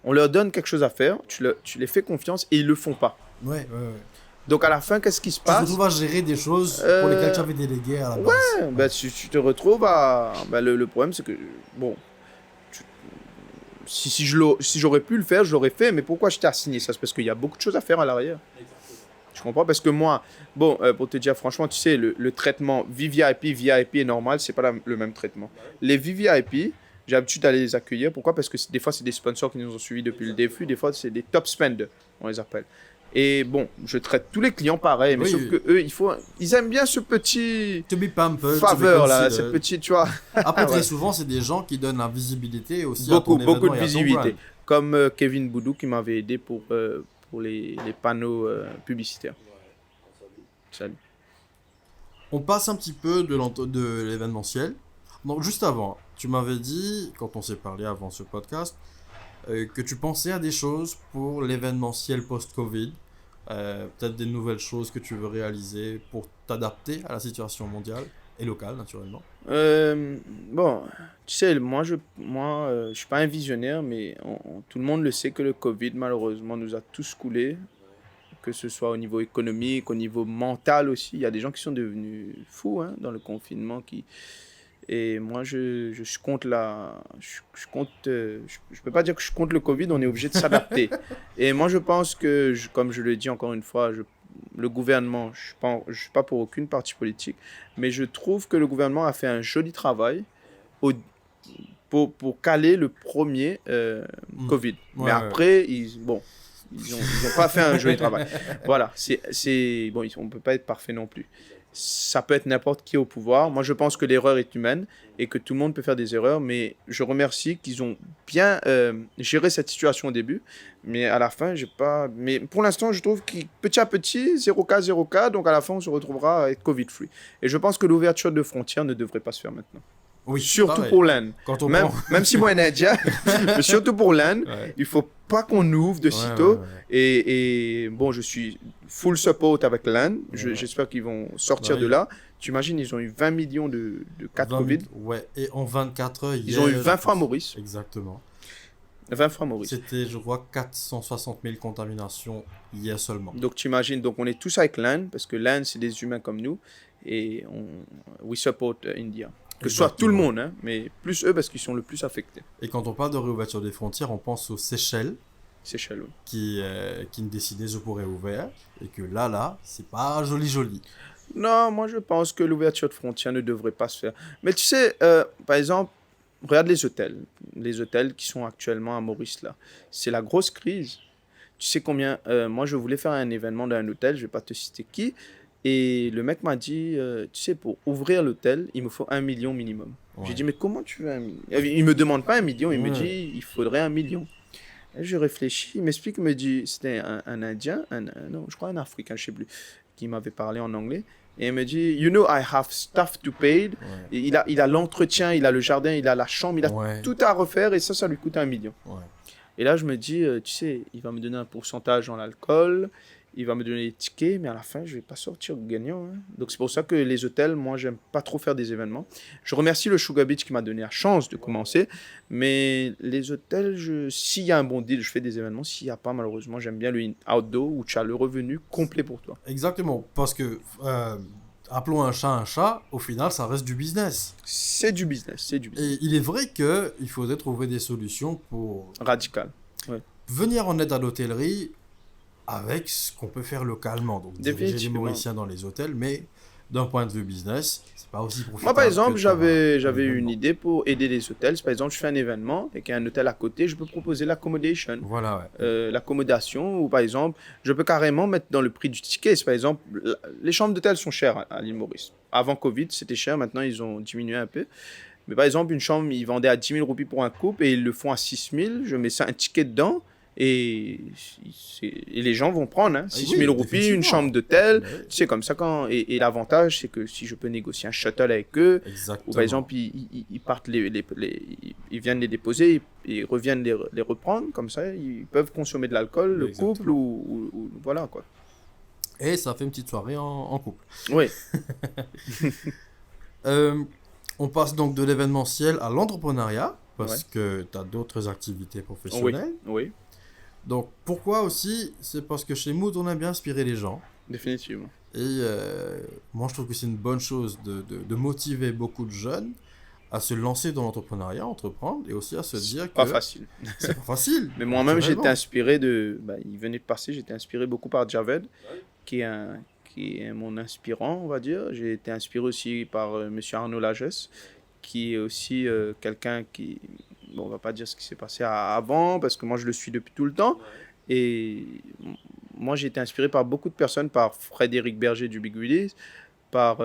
on leur donne quelque chose à faire, tu les fais confiance et ils le font pas. Ouais. Donc, à la fin, qu'est-ce qui se passe? Tu te retrouves à gérer des choses pour lesquelles tu avais délégué à la base. Ouais, tu te retrouves à... le problème, c'est que, bon, si j'aurais pu le faire, je l'aurais fait, mais pourquoi je t'ai assigné ça? C'est parce qu'il y a beaucoup de choses à faire à l'arrière. Tu comprends? Parce que moi, pour te dire franchement, tu sais, le traitement VVIP, VIP et normal, c'est pas le même traitement. Les VVIP, j'ai l'habitude d'aller les accueillir. Pourquoi? Parce que des fois, c'est des sponsors qui nous ont suivis depuis le début. Des fois, c'est des top spenders, on les appelle. Et bon, je traite tous les clients pareil, mais sauf que eux, ils aiment bien ce petit faveur là, ce petit, tu vois. Après, très souvent, c'est des gens qui donnent la visibilité aussi beaucoup de visibilité. Comme Kevin Boudou qui m'avait aidé pour les panneaux publicitaires. Salut. On passe un petit peu de l'événementiel. Donc, juste avant, tu m'avais dit, quand on s'est parlé avant ce podcast, que tu pensais à des choses pour l'événementiel post-Covid. Peut-être des nouvelles choses que tu veux réaliser pour t'adapter à la situation mondiale et locale, naturellement. Euh, bon, tu sais, je suis pas un visionnaire, mais tout le monde le sait que le Covid, malheureusement, nous a tous coulés, que ce soit au niveau économique, au niveau mental aussi. Il y a des gens qui sont devenus fous hein, dans le confinement. Et moi, je compte je compte, je peux pas dire que je compte le Covid, on est obligé de s'adapter. Et moi, je pense que, comme je le dis encore une fois, le gouvernement, je suis pas pour aucune partie politique, mais je trouve que le gouvernement a fait un joli travail au- pour caler le premier Covid. Ouais, Mais ouais. après, ils ont pas fait un joli travail. Voilà, bon, on peut pas être parfait non plus. Ça peut être n'importe qui au pouvoir. Moi, je pense que l'erreur est humaine et que tout le monde peut faire des erreurs, mais je remercie qu'ils ont bien géré cette situation au début, mais à la fin, j'ai pas. Mais pour l'instant, je trouve que petit à petit, 0 cas, 0 cas, donc à la fin, on se retrouvera à être Covid-free. Et je pense que l'ouverture de frontières ne devrait pas se faire maintenant. Oui, Surtout pareil. pour l'Inde. Quand on Même, prend... même si moi, un Indien, mais surtout pour l'Inde, Ouais. il faut pas qu'on ouvre de Ouais, sitôt. ouais, ouais. Et bon, je suis full support avec l'Inde. Ouais. J'espère qu'ils vont sortir Bah de oui. là. Tu imagines, ils ont eu 20 millions de cas de 20 Covid. 000, ouais, et en 24 heures, Ils ont eu hier, 20 fois Maurice. Exactement. 20 fois Maurice. C'était, je crois, 460 000 contaminations hier seulement. Donc tu imagines, donc on est tous avec l'Inde, parce que l'Inde, c'est des humains comme nous. Et we support India. Que ce soit tout le Exactement. monde, hein, mais plus eux parce qu'ils sont le plus affectés. Et quand on parle de réouverture des frontières, on pense aux Seychelles C'est chelou. qui ne décidaient je pourrais ouvert. Et que là, c'est pas joli. Non, moi je pense que l'ouverture de frontières ne devrait pas se faire. Mais tu sais, par exemple, regarde les hôtels. Les hôtels qui sont actuellement à Maurice là. C'est la grosse crise. Tu sais combien moi je voulais faire un événement dans un hôtel, je vais pas te citer qui. Et le mec m'a dit, tu sais, pour ouvrir l'hôtel, il me faut 1 million minimum. Ouais. J'ai dit, mais comment tu veux 1 million? Il me demande pas 1 million, il me Ouais. dit, il faudrait 1 million. Et je réfléchis, il m'explique, il me dit, c'était un Indien, non, je crois un Africain, je sais plus, qui m'avait parlé en anglais. Et il me dit, you know, I have stuff to pay. Ouais. Et il a l'entretien, il a le jardin, il a la chambre, il a Ouais. tout à refaire et ça lui coûte 1 million. Ouais. Et là, je me dis, tu sais, il va me donner un pourcentage dans l'alcool, il va me donner les tickets, mais à la fin, je vais pas sortir gagnant. Hein. Donc, c'est pour ça que les hôtels, moi, j'aime pas trop faire des événements. Je remercie le Sugar Beach qui m'a donné la chance de commencer, mais les hôtels, s'il y a un bon deal, je fais des événements. S'il y a pas, malheureusement, j'aime bien le outdoor où tu as le revenu complet pour toi. Exactement. Parce que, appelons un chat, au final, ça reste du business. C'est du business, c'est du business. Et il est vrai qu'il faudrait trouver des solutions pour Radical. venir en aide à l'hôtellerie avec ce qu'on peut faire localement. Donc, diriger les Définitivement. Mauriciens dans les hôtels, mais d'un point de vue business, c'est pas aussi profitable. Moi, par exemple, que de faire un j'avais une événement. idée pour aider les hôtels. Par exemple, je fais un événement et qu'il y a un hôtel à côté, je peux proposer l'accommodation. Voilà, ouais. L'accommodation, ou par exemple, je peux carrément mettre dans le prix du ticket. Par exemple, les chambres d'hôtel sont chères à l'île Maurice. Avant Covid, c'était cher, maintenant ils ont diminué un peu. Mais par exemple, une chambre, ils vendaient à 10 000 roupies pour un couple et ils le font à 6 000. Je mets ça un ticket dedans et les gens vont prendre. Hein. 6 000 roupies, définitivement. une chambre d'hôtel. Mais oui, Tu sais, comme ça, et l'avantage, c'est que si je peux négocier un shuttle avec eux, exactement. ou par exemple, ils partent ils viennent les déposer et reviennent les reprendre, comme ça, ils peuvent consommer de l'alcool, le Exactement. couple, ou voilà quoi. Et ça fait une petite soirée en couple. Oui, On passe donc de l'événementiel à l'entrepreneuriat, parce que tu as d'autres activités oui, professionnelles. oui, Donc pourquoi aussi? C'est parce que chez Mood, on aime bien inspirer les gens. définitivement. Et moi, je trouve que c'est une bonne chose de motiver beaucoup de jeunes à se lancer dans l'entrepreneuriat, entreprendre, et aussi à se dire que Pas facile. c'est pas facile. Mais moi-même, naturellement. j'étais inspiré il venait de passer, j'étais inspiré beaucoup par Javed, qui est mon inspirant, on va dire. J'ai été inspiré aussi par Monsieur Arnaud Lagesse, qui est aussi quelqu'un qui... Bon, on va pas dire ce qui s'est passé avant, parce que moi, je le suis depuis tout le temps. Et moi, j'ai été inspiré par beaucoup de personnes, par Frédéric Berger du Big Willis, par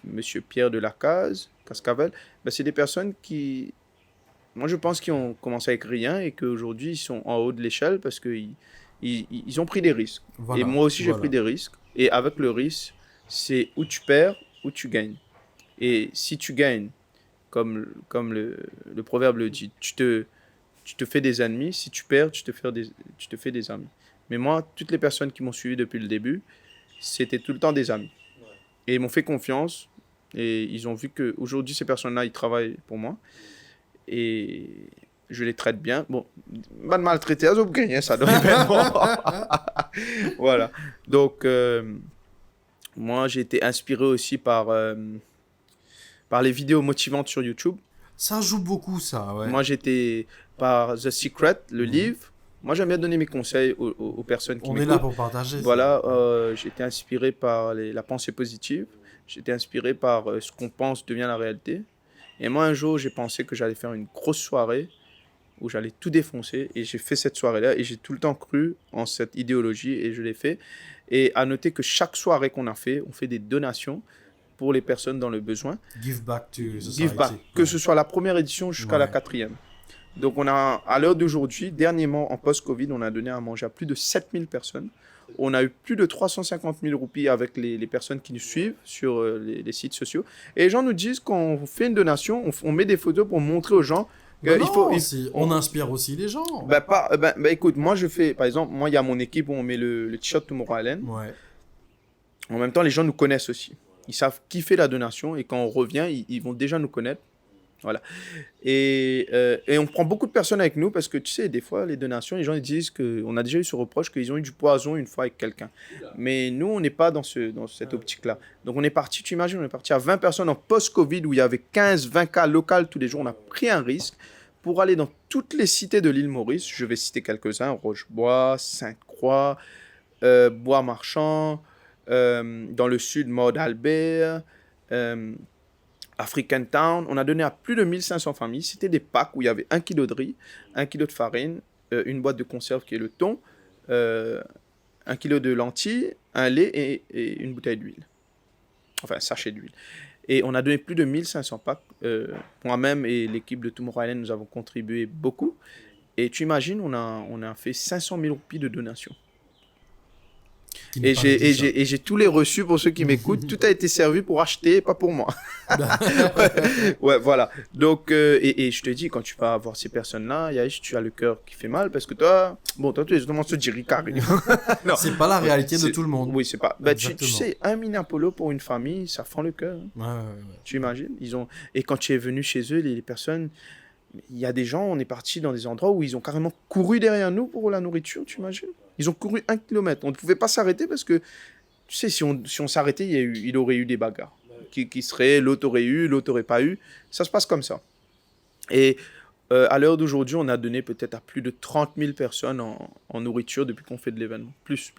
Monsieur Pierre de Lacaze, Cascavel. Ben, c'est des personnes qui, moi, je pense qu'ils ont commencé avec rien et qu'aujourd'hui, ils sont en haut de l'échelle parce qu'ils ils ont pris des risques. Voilà, Et moi aussi, j'ai voilà. pris des risques. Et avec le risque, c'est où tu perds ou tu gagnes. Et si tu gagnes, comme le proverbe le dit, tu te fais des ennemis. Si tu perds, tu te fais des amis. Mais moi, toutes les personnes qui m'ont suivi depuis le début, c'était tout le temps des amis. Et ils m'ont fait confiance. Et ils ont vu qu'aujourd'hui, ces personnes-là, ils travaillent pour moi. Et je les traite bien. Bon, pas de maltraiter, elles ont gagné, ça donne Voilà. Donc, moi, j'ai été inspiré aussi par les vidéos motivantes sur YouTube. Ça joue beaucoup, ça, ouais. Moi, j'étais par The Secret, le livre. Moi, j'aime bien donner mes conseils aux personnes qui m'écoutent. On est là pour partager. Voilà, j'ai été inspiré par la pensée positive. J'ai été inspiré par ce qu'on pense devient la réalité. Et moi, un jour, j'ai pensé que j'allais faire une grosse soirée où j'allais tout défoncer. Et j'ai fait cette soirée-là. Et j'ai tout le temps cru en cette idéologie. Et je l'ai fait. Et à noter que chaque soirée qu'on a fait, on fait des donations pour les personnes dans le besoin. Give back to society. Give back. Que ce soit la première édition jusqu'à la 4e. Donc, on a, à l'heure d'aujourd'hui, dernièrement, en post-Covid, on a donné à manger à plus de 7000 personnes. On a eu plus de 350 000 roupies avec les personnes qui nous suivent sur les sites sociaux. Et les gens nous disent qu'on fait une donation, on met des photos pour montrer aux gens. On inspire aussi les gens. Écoute, moi je fais, par exemple, moi il y a mon équipe où on met le t-shirt Tomorrowland. Ouais. En même temps, les gens nous connaissent aussi. Ils savent qui fait la donation et quand on revient, ils vont déjà nous connaître. Voilà. Et on prend beaucoup de personnes avec nous parce que tu sais, des fois, les donations, les gens ils disent qu'on a déjà eu ce reproche qu'ils ont eu du poison une fois avec quelqu'un. Mais nous, on n'est pas dans cette optique-là. Donc, on est parti, tu imagines, on est parti à 20 personnes en post-Covid où il y avait 15-20 cas locaux tous les jours. On a pris un risque pour aller dans toutes les cités de l'île Maurice. Je vais citer quelques-uns, Rochebois, Sainte-Croix, Bois-Marchand, dans le sud, Maud-Albert, African Town. On a donné à plus de 1500 familles. C'était des packs où il y avait 1 kilo de riz, 1 kilo de farine, une boîte de conserve qui est le thon, 1 kilo de lentilles, un lait et une bouteille d'huile. Enfin, un sachet d'huile. Et on a donné plus de 1500 packs. Moi-même et l'équipe de Tomorrowland, nous avons contribué beaucoup. Et tu imagines, on a fait 500 000 roupies de donations. Et j'ai tous les reçus pour ceux qui m'écoutent. Tout a été servi pour acheter, pas pour moi. ouais, voilà. Donc, et je te dis, quand tu vas voir ces personnes-là, tu as le cœur qui fait mal parce que toi, tu es justement ce Jerry-Carré. Non, c'est pas la réalité de tout le monde. Oui, c'est pas. Tu sais, un mini-apollo pour une famille, ça fend le cœur. Ouais. Tu imagines? Et quand tu es venu chez eux, les personnes, il y a des gens, on est parti dans des endroits où ils ont carrément couru derrière nous pour la nourriture, tu imagines? Ils ont couru 1 kilomètre. On ne pouvait pas s'arrêter parce que, tu sais, si on s'arrêtait, il aurait eu des bagarres. Qui seraient, l'autre aurait eu, l'autre n'aurait pas eu. Ça se passe comme ça. Et à l'heure d'aujourd'hui, on a donné peut-être à plus de 30 000 personnes en nourriture depuis qu'on fait de l'événement. Plus.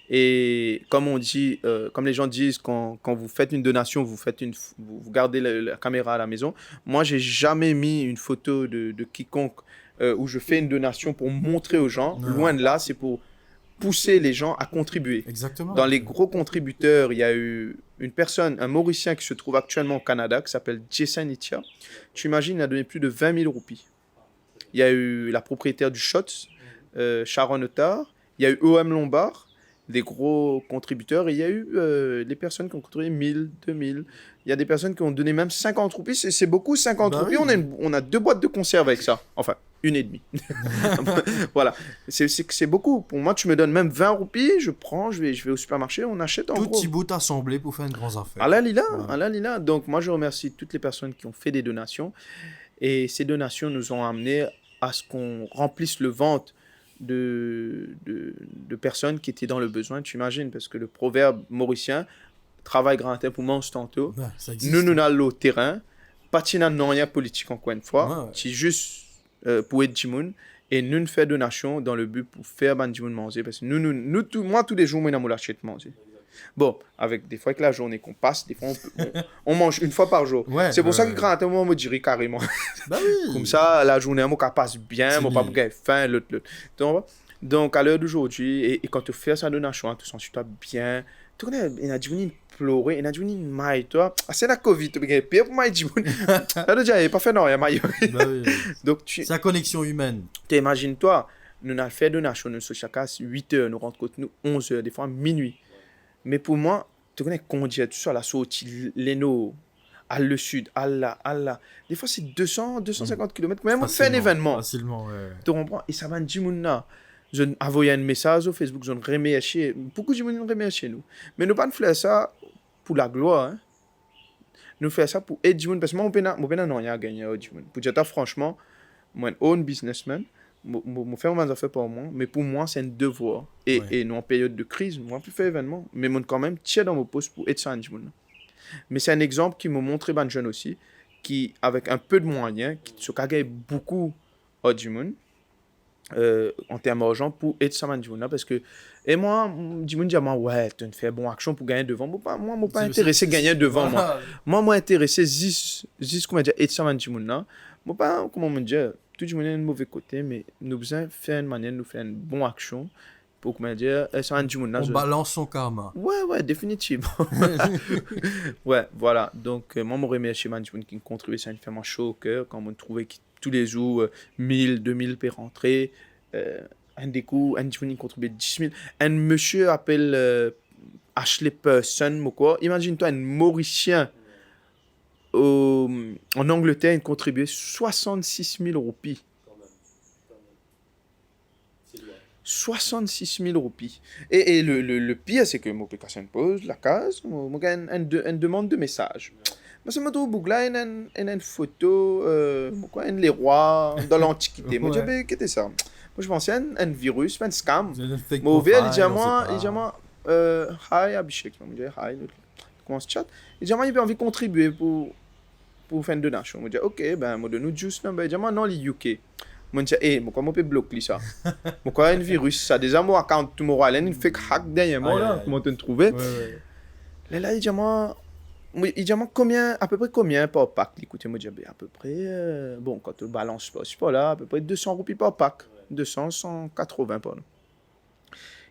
Et comme on dit, comme les gens disent, quand vous faites une donation, vous gardez la caméra à la maison. Moi, j'ai jamais mis une photo de quiconque où je fais une donation pour montrer aux gens. Non. Loin de là, c'est pour pousser les gens à contribuer. Exactement. Dans les gros contributeurs, il y a eu une personne, un Mauricien qui se trouve actuellement au Canada, qui s'appelle Jason Itia. Tu imagines, il a donné plus de 20 000 roupies. Il y a eu la propriétaire du Shots, Sharon Otar. Il y a eu OM Lombard, des gros contributeurs. Et il y a eu les personnes qui ont contribué 1000, 2000. Il y a des personnes qui ont donné même 50 roupies. C'est beaucoup, 50 roupies. Oui. On a 2 boîtes de conserve avec ça. Enfin, 1,5. Voilà. C'est beaucoup. Pour moi, tu me donnes même 20 roupies, je prends, je vais au supermarché, on achète en gros. Tout petit bout assemblé pour faire une grande affaire. À la Lila. Donc, moi, je remercie toutes les personnes qui ont fait des donations. Et ces donations nous ont amené à ce qu'on remplisse le ventre de personnes qui étaient dans le besoin, tu imagines, parce que le proverbe mauricien, travail grand temps pour mange tantôt, nous allons au terrain, pas de rien politique encore une fois, c'est juste pour être Jimoun, et nous ne faisons donation dans le but pour faire ban Jimoun manger, parce que moi tous les jours, moi je m'achète manger. Bon, des fois avec la journée qu'on passe, des fois on mange une fois par jour. Ouais, c'est pour ça que grand temps, moi, je dirais carrément. Bah oui. Comme ça, la journée, moi, passe bien, moi, pas pour faim, l'autre. Donc, à l'heure d'aujourd'hui, et quand tu fais sa donation, tu sens toi bien. Tu connais, il y a du monde pleurer, il y a du monde maille, toi. C'est la Covid, tu as pire pour maille, du monde. Là, déjà, il n'a pas fait non, il y a maille. Donc, c'est la connexion humaine. Imagine-toi, nous avons fait donation, nous sommes chaque 8 heures, nous rentrons nous 11 heures, des fois minuit. Mais pour moi, tu connais conduire tout ça, la sortie, l'Eno, à le sud, à là. Des fois, c'est 250 km. Même on fait un événement. Facilement, ouais. Tu comprends? Et ça va dire, je envoie un message au Facebook, je remercie. Beaucoup de gens nous remercient, nous. Mais nous ne pas faire ça pour la gloire. Hein. Nous faisons ça pour aider les gens. Parce que moi, je ne peux pas gagner. Pour dire franchement, moi, un own businessman, je fais mes affaires pour moi, mais pour moi, c'est un devoir. Et nous, en période de crise, moi, je fais événement, mais je quand même tiens dans mon poste pour aider ça. Mais c'est un exemple qui m'a montré ben jeune aussi, qui, avec un peu de moyens, qui se gagne beaucoup du monde. En termes d'argent pour aider ça parce que et moi du monde dit moi ouais tu fais bonne action pour gagner devant moi pas intéressé gagner devant moi intéressé 10 comment dire aider ça moi pas comment me dire tout le monde a un mauvais côté mais nous besoin faire une manière nous faire une bonne action pour comment dire ça on balance son karma. Ouais définitivement. Ouais voilà donc moi me remercie management qui contribue ça me fait mon chaud au cœur quand on trouvait tous les jours 1000, 2000 per rentrée. Un des coups, un disponible contribue 10 000. Un monsieur appelle Ashley Person, quoi. Imagine-toi un Mauricien en Angleterre, il contribuait 66 000 roupies. 66 000 roupies. Et le pire, c'est que mon PK pose la case, moi une demande de message. Moi, ça me trouve Bougla, une photo, les rois dans l'Antiquité. Moi, je dis, qu'est-ce que c'est ça? Moi, je pensais à un virus, un scam. Moi, il dit à moi, hi, Abhishek. Moi, je dis, hi, comment se chat? Il dit à moi, il a envie de contribuer pour faire une donation. Moi, je dis, ok, ben, moi, donne-nous juste number. Il dit à moi, non, les UK. Moi, je dis, moi, comment on peut bloquer ça? Moi, un virus, ça, déjà, mon account, tout mon rôle, il fait hack derrière moi, là, comment tu le trouves? Là, il dit à moi, à peu près combien par pack? Écoutez, moi, je dis, à peu près, bon, quand tu balances pas, c'est pas là, à peu près 200 roupies par pack. 200, 180 pardon.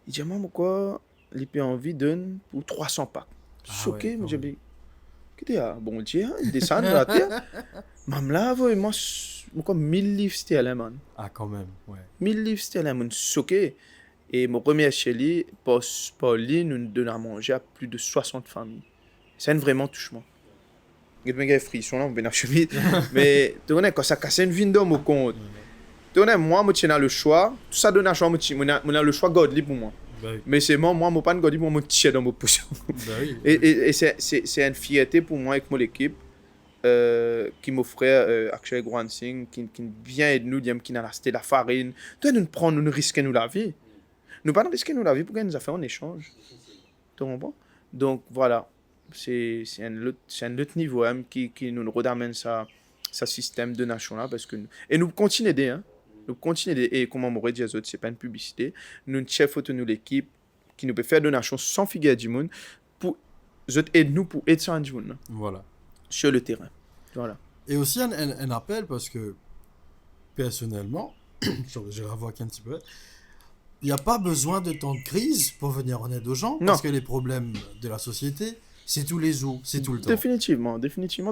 Il dit, moi, pourquoi il peut envie donne pour 300 packs? Choqué, moi, je dis, qu'est-ce que bon Dieu, il descend de la terre. Même là, moi, comme 1000 livres sterling, man. Ah, quand même, ouais. 1000 livres sterling, man, choqué. Et mon premier chez lui, pour lui, nous donnons à manger à plus de 60 familles. C'est vraiment touchement. Il y a des frissons là, on vient chemin. Mais tu connais, quand ça casse une vie d'homme au compte. Tu connais, moi, je tiens le choix. Tout ça donne à choix, je le choix godly pour moi. Mais c'est moi, je ne pas godly pour moi, je tiens dans mon position. Et c'est une fierté pour moi avec mon équipe qui m'offrait Akshay Gwansing, qui vient aider nous, qui n'a acheté la farine. Tu nous prendre, nous risquer nous la vie. Nous pas risquer nous la vie pour gagner des affaires en échange. Tu comprends? Donc voilà. C'est un autre niveau qui nous redamène ça système de nation là parce que et nous continuons d'aider hein. Nous continuons d'aider et comme on m'aurait dit aux autres c'est pas une publicité nous chef nous l'équipe qui nous peut faire donation sans figure du monde pour aider nous pour aider ça du monde voilà sur le terrain voilà et aussi un appel parce que personnellement je revois un petit peu il n'y a pas besoin de temps de crise pour venir en aide aux gens parce que les problèmes de la société c'est tous les jours, c'est tout le temps. Définitivement. Tu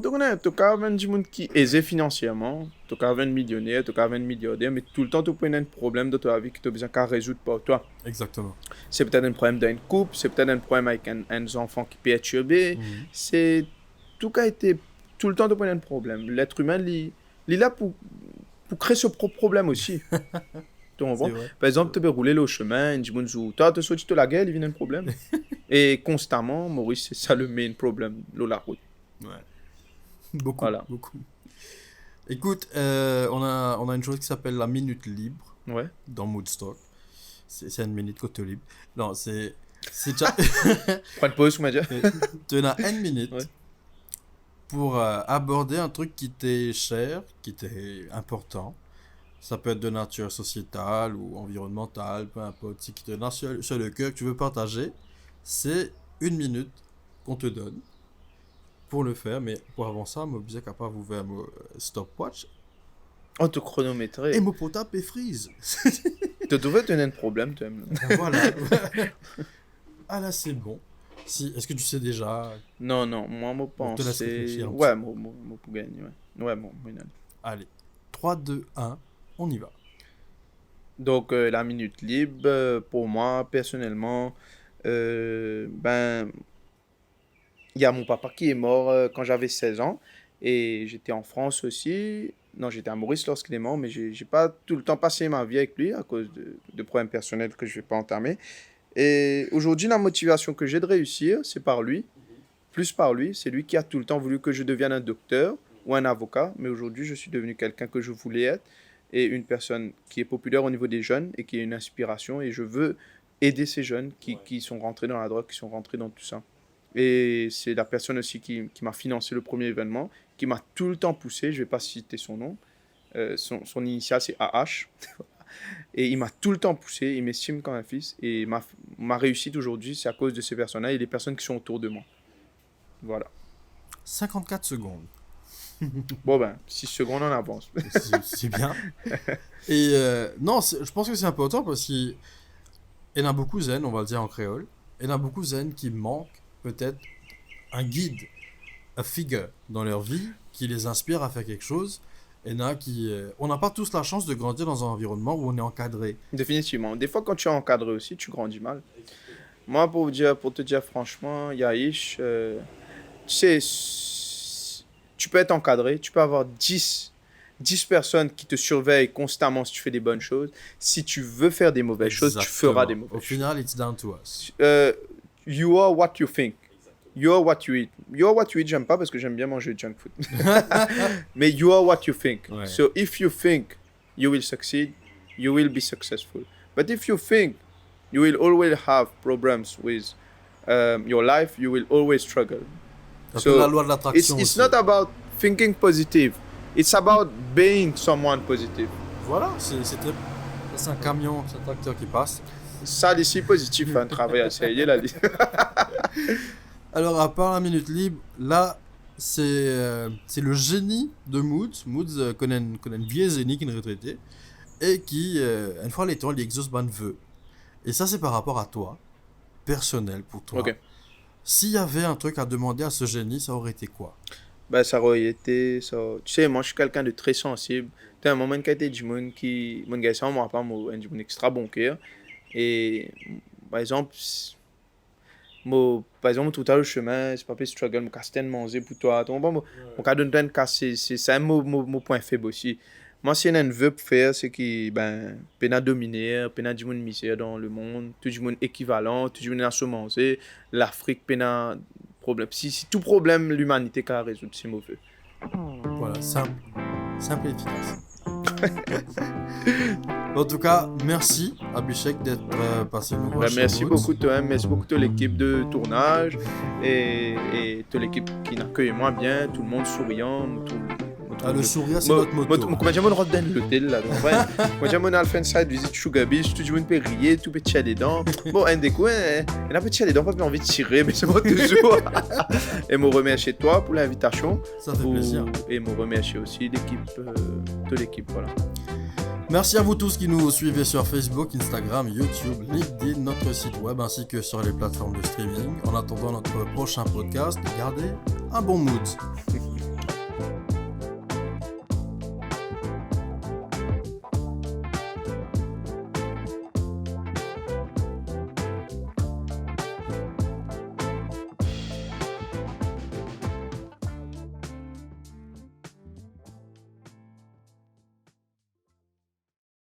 connais, tu as un monde qui est aisé financièrement, tu as un millionnaire, tu as un milliardaire, mais tout le temps, tu as un problème de ta vie que tu as besoin de résoudre pour toi. Exactement. C'est peut-être un problème d'une couple, c'est peut-être un problème avec un enfant qui peut être turbé. C'est tout cas été tout le temps, tu as un problème. L'être humain, il est là pour créer ce propre problème aussi. Par exemple, tu peux rouler le chemin, tu te sorti de la gueule, il vient un problème. Et constamment, Maurice, c'est ça le main problème, la route. Ouais. Beaucoup. Écoute, on a une chose qui s'appelle la minute libre dans Moodstock. C'est une minute côté libre. Non, c'est déjà... Pas de pause, comment dire? Tu as une minute pour aborder un truc qui t'est cher, qui t'est important. Ça peut être de nature sociétale ou environnementale, peu importe. Si qui te donne sur le cœur que tu veux partager, c'est 1 minute qu'on te donne pour le faire. Mais pour avant ça, je suis capable d'ouvrir mon stopwatch. On te chronométrer. Et mon potable est freeze. Tu devais tenir un problème, tu aimes. Voilà. Ah là, c'est bon. Est-ce que tu sais déjà? Non, moi, je pense. Ouais, moi, pour gagner. Ouais, bon, allez, 3, 2, 1. On y va. Donc, la minute libre, pour moi, personnellement, Il y a mon papa qui est mort quand j'avais 16 ans. Et j'étais en France aussi. Non, j'étais à Maurice lorsqu'il est mort, mais j'ai pas tout le temps passé ma vie avec lui à cause de problèmes personnels que je vais pas entamer. Et aujourd'hui, la motivation que j'ai de réussir, c'est par lui, plus par lui. C'est lui qui a tout le temps voulu que je devienne un docteur ou un avocat, mais aujourd'hui, je suis devenu quelqu'un que je voulais être et une personne qui est populaire au niveau des jeunes et qui est une inspiration. Et je veux aider ces jeunes qui sont rentrés dans la drogue, qui sont rentrés dans tout ça. Et c'est la personne aussi qui m'a financé le premier événement, qui m'a tout le temps poussé. Je ne vais pas citer son nom. Son initial, c'est AH. Et il m'a tout le temps poussé. Il m'estime comme un fils. Et ma réussite aujourd'hui, c'est à cause de ces personnes-là et des personnes qui sont autour de moi. Voilà. 54 secondes. Bon, 6 secondes en avance. C'est bien. Et non, je pense que c'est important parce qu'il y en a beaucoup zen, on va le dire en créole. Il y en a beaucoup zen qui manquent peut-être un guide, un figure dans leur vie qui les inspire à faire quelque chose. Il y en a qui... on n'a pas tous la chance de grandir dans un environnement où on est encadré. Définitivement. Des fois, quand tu es encadré aussi, tu grandis mal. Moi, pour te dire franchement, Yahish, tu sais, tu peux être encadré, tu peux avoir 10 personnes qui te surveillent constamment si tu fais des bonnes choses. Si tu veux faire des mauvaises choses, tu feras des mauvaises choses. Au final, it's down to us. You are what you think. You are what you eat. You are what you eat, j'aime pas parce que j'aime bien manger junk food. Mais you are what you think. Ouais. So if you think you will succeed, you will be successful. But if you think you will always have problems with your life, you will always struggle. So, la loi de l'attraction it's aussi. not about thinking positive. It's about being someone positive. Voilà, c'est un camion, c'est un tracteur qui passe. Ça, d'ici, positif, un travail assez aidé, là. Alors, à part la minute libre, là, c'est le génie de Moods. Moods connaît une vieille génie qui est une retraitée et qui, une fois les temps, il exauce ban vœux. Et ça, c'est par rapport à toi, personnel pour toi. Ok. S'il y avait un truc à demander à ce génie, ça aurait été quoi? Ça aurait été ça. Tu sais, moi je suis quelqu'un de très sensible. Tu as un moment qui a été du monde qui mon gars ça moi pas moi un extra bon cœur et par exemple tout à le chemin, c'est pas plus struggle, mon casse manger pour toi. Ton bon mon cas donne casser c'est ça mon point faible aussi. Moi si un veut faire c'est qui pena dominer, pena du monde misère dans le monde, tout du monde équivalent, tout du monde à se manger, l'Afrique pena problème. Si tout problème, l'humanité qui a résoudre, c'est mauvais. Voilà, simple et efficace. En tout cas, merci Abhishek d'être passé nous voir. Merci beaucoup toi, merci beaucoup à l'équipe de tournage et toute l'équipe qui n'accueille moi bien, tout le monde souriant. Le sourire, c'est notre moto. Comment dire, on rentre dans l'hôtel là. Moi, j'ai mon alpha side visite Sugar Beach, tout le monde peut rire, tout peut tirer les dents. Bon, un des coups, il a peut tirer les dents, pas envie de tirer, mais c'est pas toujours. Et me remercier toi pour l'invitation. Ça fait plaisir. Et me remercier aussi l'équipe, toute l'équipe, voilà. Merci à vous tous qui nous suivez sur Facebook, Instagram, YouTube, LinkedIn, notre site web ainsi que sur les plateformes de streaming. En attendant notre prochain podcast, gardez un bon mood.